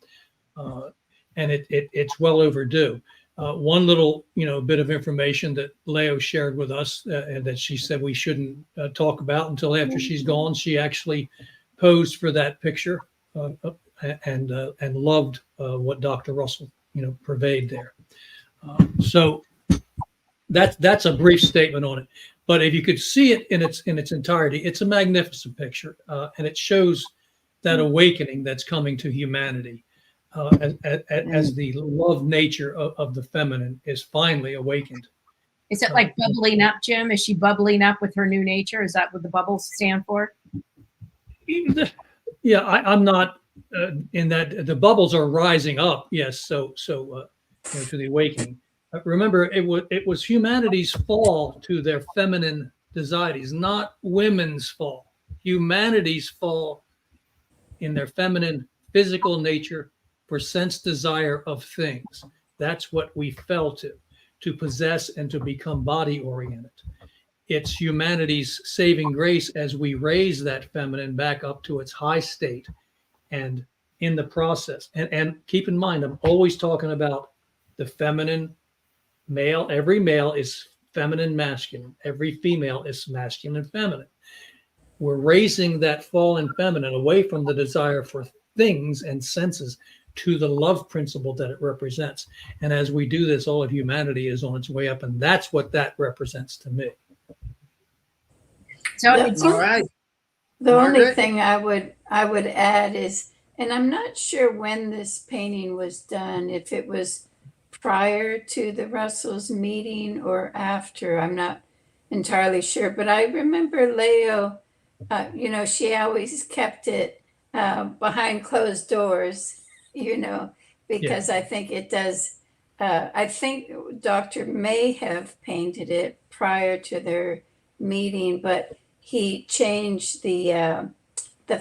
and it's well overdue. One little bit of information that Leo shared with us, and that she said we shouldn't talk about until after she's gone. She actually posed for that picture and loved what Dr. Russell purveyed there. So that's a brief statement on it. But if you could see it in its entirety, it's a magnificent picture, and it shows that awakening that's coming to humanity as the love nature of the feminine is finally awakened. Is it like bubbling up, Jim? Is she bubbling up with her new nature? Is that what the bubbles stand for? Yeah, I'm not in that. The bubbles are rising up. Yes, so to the awakening. Remember, it was humanity's fall to their feminine desires, not women's fall. Humanity's fall in their feminine physical nature for sense desire of things. That's what we fell to possess and to become body oriented. It's humanity's saving grace as we raise that feminine back up to its high state, and in the process, and keep in mind, I'm always talking about the feminine male. Every male is feminine, masculine. Every female is masculine and feminine. We're raising that fallen feminine away from the desire for things and senses to the love principle that it represents. And as we do this, all of humanity is on its way up, and that's what that represents to me. So Yeah. it's All right. The only Margaret? thing I would add is, and I'm not sure when this painting was done, if it was prior to the Russells meeting or after, I'm not entirely sure, but I remember Leo, she always kept it behind closed doors, because I think it does, I think Dr. may have painted it prior to their meeting, but he changed the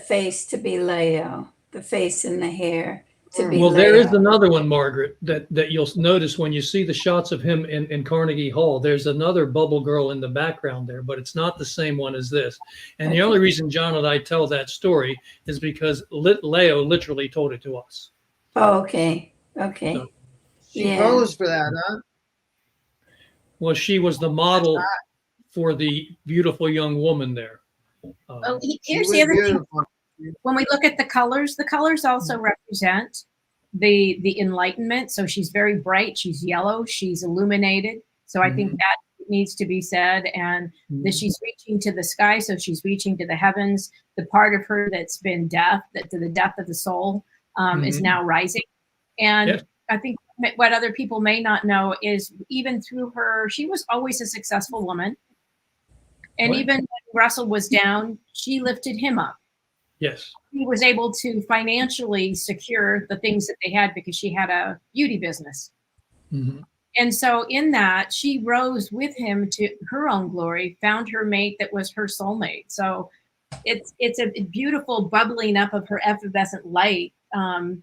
face to be Leo, the face and the hair to be Well, Leo. there is another one, Margaret, that you'll notice when you see the shots of him in Carnegie Hall. There's another bubble girl in the background there, but it's not the same one as this. And the only reason John and I tell that story is because Leo literally told it to us. Oh, okay. Okay. So- She Yeah. posed for that, huh? Well, she was the model for the beautiful young woman there. well, She here's was the other thing. beautiful. When we look at the colors also represent the enlightenment. So she's very bright. She's yellow. She's illuminated. So I think that needs to be said. And that she's reaching to the sky. So she's reaching to the heavens. The part of her that's been death, to the death of the soul, is now rising. And Yes. I think what other people may not know is even through her, she was always a successful woman. And Right. even when Russell was down, she lifted him up. Yes. He was able to financially secure the things that they had because she had a beauty business. Mm-hmm. And so in that, she rose with him to her own glory, found her mate that was her soulmate. So it's a beautiful bubbling up of her effervescent light to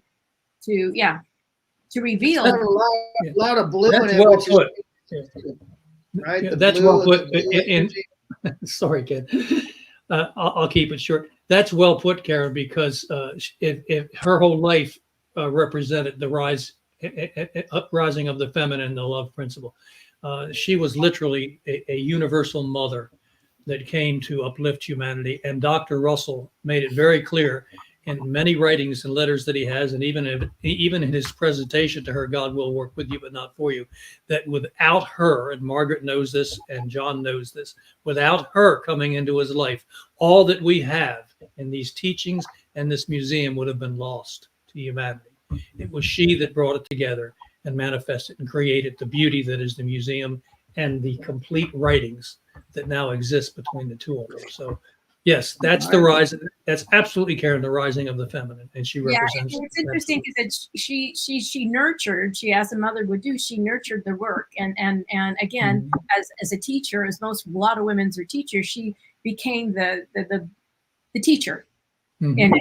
reveal. Got a lot of blue in That's it, well which is put. right. Yeah, The that's blue, well the put. blue energy. Sorry, Ken. I'll keep it short. That's well put, Karen, because if her whole life represented the uprising of the feminine, the love principle. She was literally a universal mother that came to uplift humanity. And Dr. Russell made it very clear in many writings and letters that he has, and even in his presentation to her, God will work with you, but not for you, that without her, and Margaret knows this, and John knows this, without her coming into his life, all that we have in these teachings and this museum would have been lost to humanity. It was she that brought it together and manifested and created the beauty that is the museum and the complete writings that now exist between the two of them. So yes, that's the rise. That's absolutely, Karen, the rising of the feminine, and she represents. Yeah, it's interesting because she nurtured. She, as a mother would do, she nurtured the work, and again, as a teacher, as a lot of women are teachers, she became the teacher. And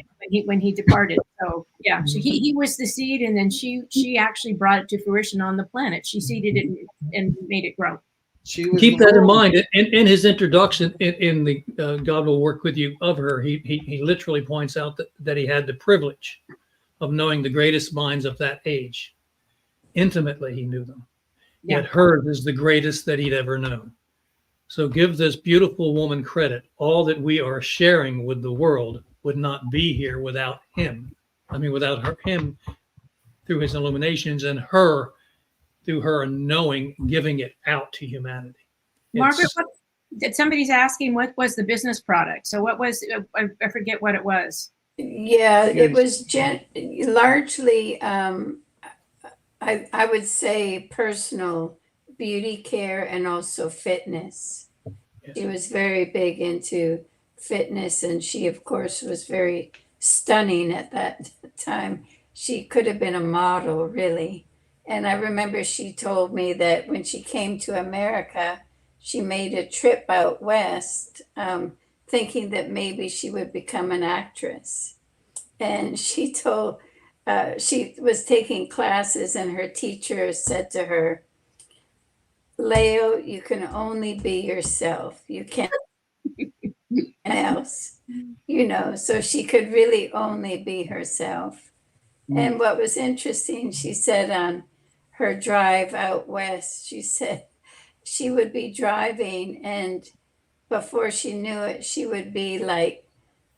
when he departed, so yeah, he was the seed, and then she actually brought it to fruition on the planet. She seeded it and made it grow. Keep that in mind. In his introduction, in the God will work with you of her, he literally points out that he had the privilege of knowing the greatest minds of that age. Intimately, he knew them. Yet hers is the greatest that he'd ever known. So give this beautiful woman credit. All that we are sharing with the world would not be here without him. I mean, without him through his illuminations, and her through her knowing, giving it out to humanity. Margaret, somebody's asking what was the business product? So what was, I forget what it was. Yeah, it was largely, I would say, personal beauty care and also fitness. Yes. She was very big into fitness, and she, of course, was very stunning at that time. She could have been a model, really. And I remember she told me that when she came to America, she made a trip out west, thinking that maybe she would become an actress. And she she was taking classes, and her teacher said to her, Leo, you can only be yourself. You can't be else, so she could really only be herself. And what was interesting, she said on her drive out west, she said she would be driving, and before she knew it, she would be like,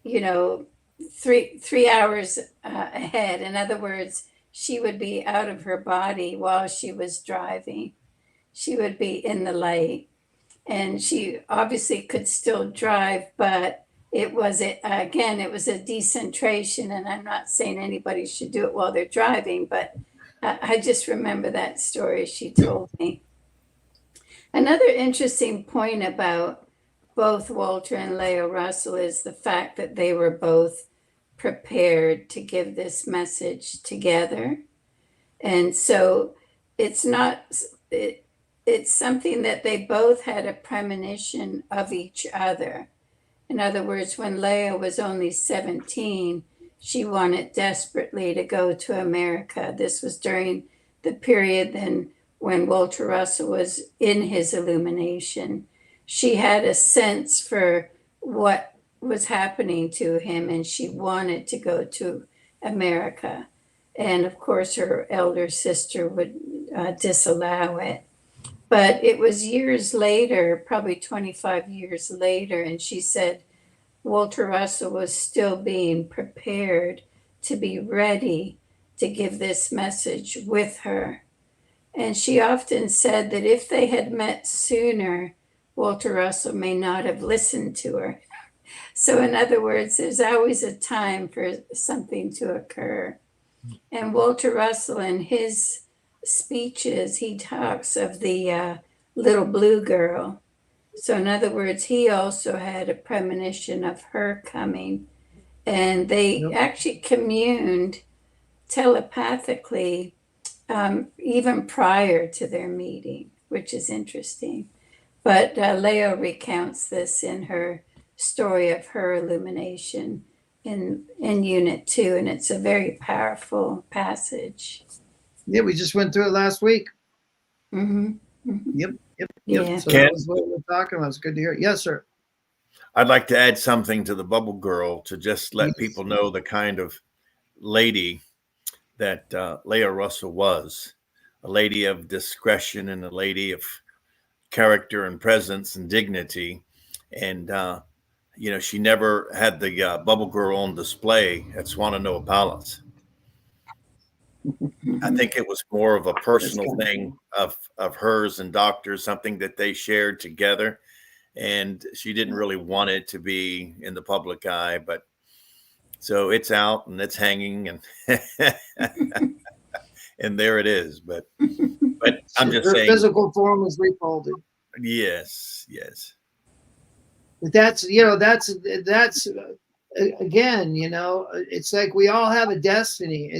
3 hours ahead. In other words, she would be out of her body while she was driving. She would be in the light, and she obviously could still drive, but it was a decentration, and I'm not saying anybody should do it while they're driving, but I just remember that story she told me. Another interesting point about both Walter and Leo Russell is the fact that they were both prepared to give this message together. And so it's something that they both had a premonition of each other. In other words, when Leah was only 17, she wanted desperately to go to America. This was during the period then when Walter Russell was in his illumination. She had a sense for what was happening to him, and she wanted to go to America. And of course, her elder sister would disallow it. But it was years later, probably 25 years later, and she said Walter Russell was still being prepared to be ready to give this message with her. And she often said that if they had met sooner, Walter Russell may not have listened to her. So in other words, there's always a time for something to occur. And Walter Russell, in his speeches, he talks of the little blue girl. So in other words, he also had a premonition of her coming, and they actually communed telepathically even prior to their meeting, which is interesting. But Leo recounts this in her story of her illumination in Unit 2, and it's a very powerful passage. Yeah, we just went through it last week. Mm-hmm. Yep. Yeah. So that was what we were talking about. It's good to hear. Yes, sir. I'd like to add something to the bubble girl to just let Yes. people know the kind of lady that Leah Russell was, a lady of discretion and a lady of character and presence and dignity. And, she never had the bubble girl on display at Swananoa Palace. I think it was more of a personal thing of hers and Doctor's, something that they shared together. And she didn't really want it to be in the public eye, but so it's out and it's hanging and and there it is. But I'm just Her saying, physical form was refolded. yes. But that's again, it's like we all have a destiny.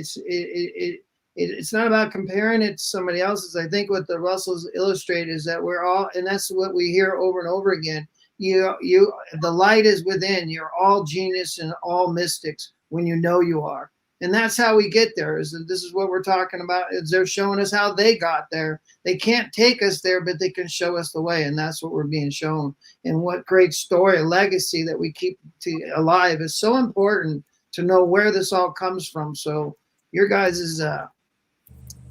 It's not about comparing it to somebody else's. I think what the Russells illustrate is that we're all, and that's what we hear over and over again. The light is within. You're all genius and all mystics when you know you are. And that's how we get there. This is what we're talking about. Is they're showing us how they got there. They can't take us there, but they can show us the way. And that's what we're being shown. And what great story, legacy that we keep alive is so important to know where this all comes from. So your guys'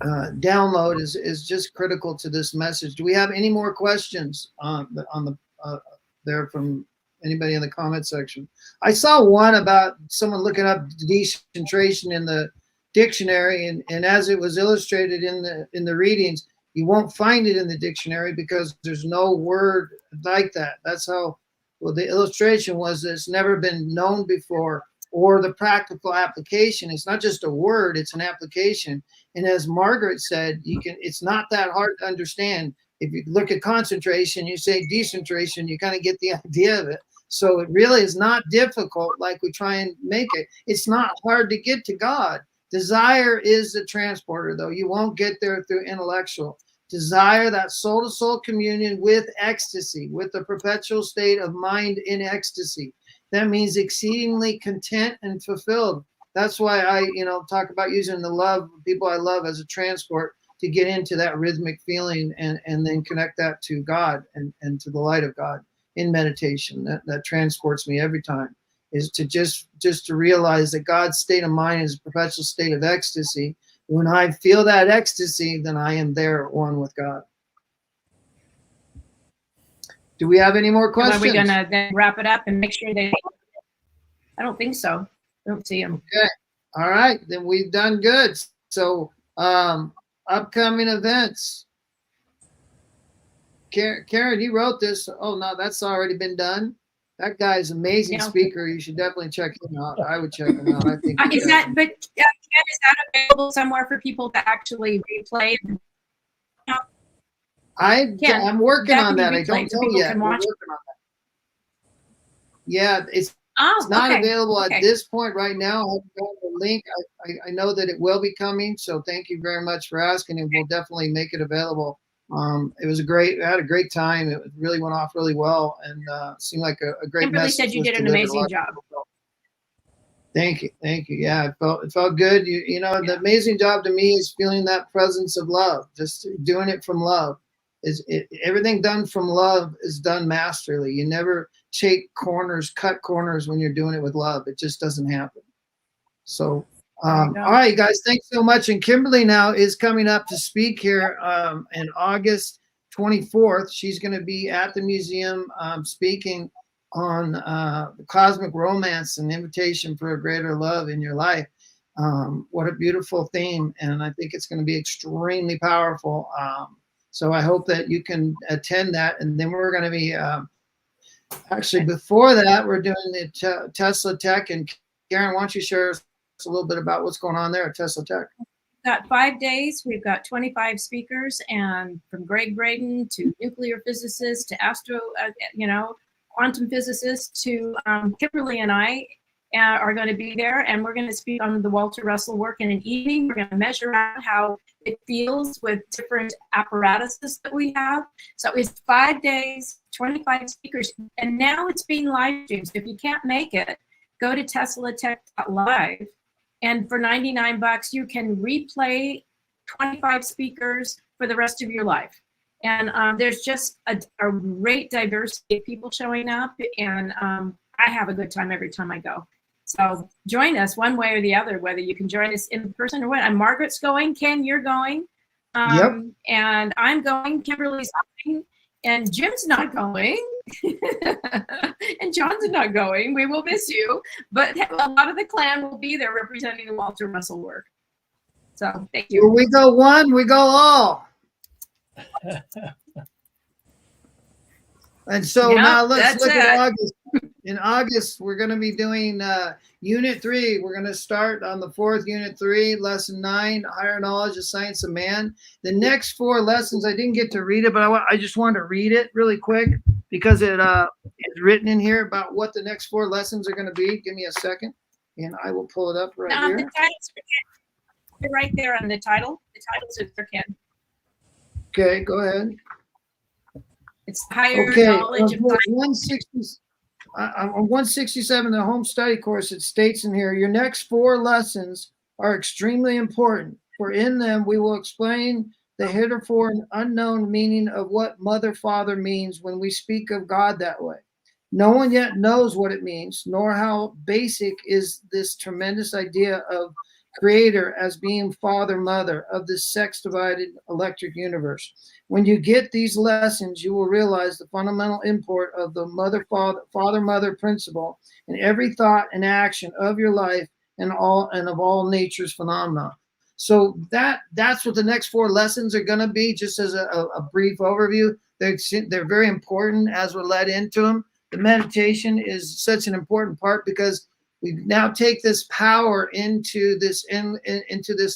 download is just critical to this message. Do we have any more questions there from anybody in the comment section? I saw one about someone looking up decentration in the dictionary, and as it was illustrated in the readings, you won't find it in the dictionary because there's no word like that. That's how, well, the illustration was that it's never been known before, or the practical application. It's not just a word, it's an application. And as Margaret said, it's not that hard to understand. If you look at concentration, you say decentration, you kind of get the idea of it. So it really is not difficult like we try and make it. It's not hard to get to God. Desire is the transporter, though. You won't get there through intellectual. Desire, that soul-to-soul communion with ecstasy, with the perpetual state of mind in ecstasy. That means exceedingly content and fulfilled. That's why I, talk about using the love, people I love, as a transport to get into that rhythmic feeling and then connect that to God and to the light of God in meditation. That transports me every time, is to just to realize that God's state of mind is a perpetual state of ecstasy. When I feel that ecstasy, then I am there at one with God. Do we have any more questions? Are we going to then wrap it up and make sure they? I don't think so. I don't see them. Okay. All right. Then we've done good. So upcoming events. Karen, you wrote this. Oh, no, that's already been done. That guy's an amazing speaker. You should definitely check him out. I would check him out. I think. Is that available somewhere for people to actually replay? I'm working on that. I don't know yet. We're working on that. Yeah, it's not available at this point right now. I haven't got the link. I know that it will be coming. So thank you very much for asking, and we'll definitely make it available. It was I had a great time. It really went off really well, and seemed like a great Kimberly message. said you did an amazing job. Thank you. Yeah, it felt good. The amazing job to me is feeling that presence of love, just doing it from love. Everything done from love is done masterly. You never cut corners when you're doing it with love. It just doesn't happen. So, all right, guys, thanks so much. And Kimberly now is coming up to speak here in August 24th. She's going to be at the museum speaking on the cosmic romance and invitation for a greater love in your life. What a beautiful theme. And I think it's going to be extremely powerful. So I hope that you can attend that. And then we're going to be, actually before that, we're doing the Tesla Tech. And Karen, why don't you share us a little bit about what's going on there at Tesla Tech? Got 5 days. We've got 25 speakers, and from Greg Braden to nuclear physicists to quantum physicists to Kimberly and I are going to be there, and we're going to speak on the Walter Russell work in an evening. We're going to measure out how it feels with different apparatuses that we have. So it's 5 days, 25 speakers, and now it's being live streamed. So if you can't make it, go to teslatech.live, and for $99, you can replay 25 speakers for the rest of your life. And there's just a great diversity of people showing up, and I have a good time every time I go. So join us one way or the other, whether you can join us in person or what. And Margaret's going, Ken, you're going. Yep. And I'm going, Kimberly's going, and Jim's not going. And John's not going. We will miss you. But a lot of the clan will be there representing the Walter Russell work. So thank you. Where we go one, we go all. And so Yep, now let's that's look at it. August. In August, we're going to be doing Unit 3. We're going to start on the 4th Unit 3, Lesson 9, Higher Knowledge, the Science of Man. The next 4 lessons, I didn't get to read it, but I just wanted to read it really quick because it's written in here about what the next 4 lessons are going to be. Give me a second, and I will pull it up right The here. titles are right there on the title. The titles are for Ken. Okay, go ahead. It's higher Okay, knowledge of on 167, the home study course, it states in here, your next 4 lessons are extremely important, for in them we will explain the heretofore unknown meaning of what mother father means when we speak of God that way. No one yet knows what it means, nor how basic is this tremendous idea of creator as being father mother of this sex divided electric universe. When you get these lessons, you will realize the fundamental import of the mother father mother principle in every thought and action of your life and of all nature's phenomena. So that's what the next 4 lessons are going to be, just as a brief overview. They're very important as we're led into them. The meditation is such an important part because we now take this power into this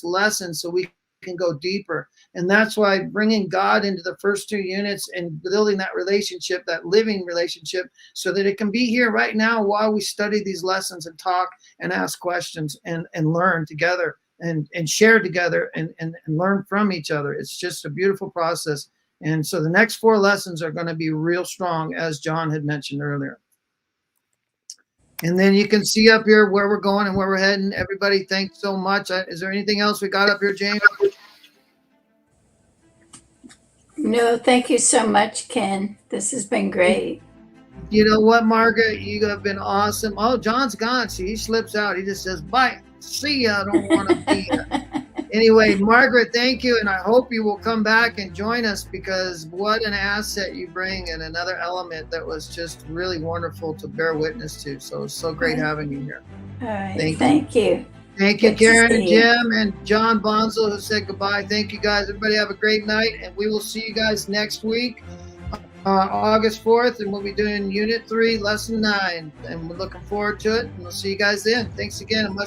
lesson so we can go deeper. And that's why bringing God into the first 2 units and building that relationship, that living relationship, so that it can be here right now while we study these lessons and talk and ask questions and learn together and share together and learn from each other. It's just a beautiful process. And so the next 4 lessons are going to be real strong, as John had mentioned earlier. And then you can see up here where we're going and where we're heading. Everybody, thanks so much. Is there anything else we got up here, James? No, thank you so much, Ken. This has been great. You know what, Margaret? You have been awesome. Oh, John's gone. See, he slips out. He just says, bye. See ya. I don't want to be here. Anyway, Margaret, thank you. And I hope you will come back and join us, because what an asset you bring, and another element that was just really wonderful to bear witness to. So it's so great having you here. All right. Thank you. Thank you, Good to Karen see and you. Jim and John Bonzo, who said goodbye. Thank you, guys. Everybody have a great night, and we will see you guys next week, August 4th, and we'll be doing Unit 3, Lesson 9, and we're looking forward to it, and we'll see you guys then. Thanks again, and much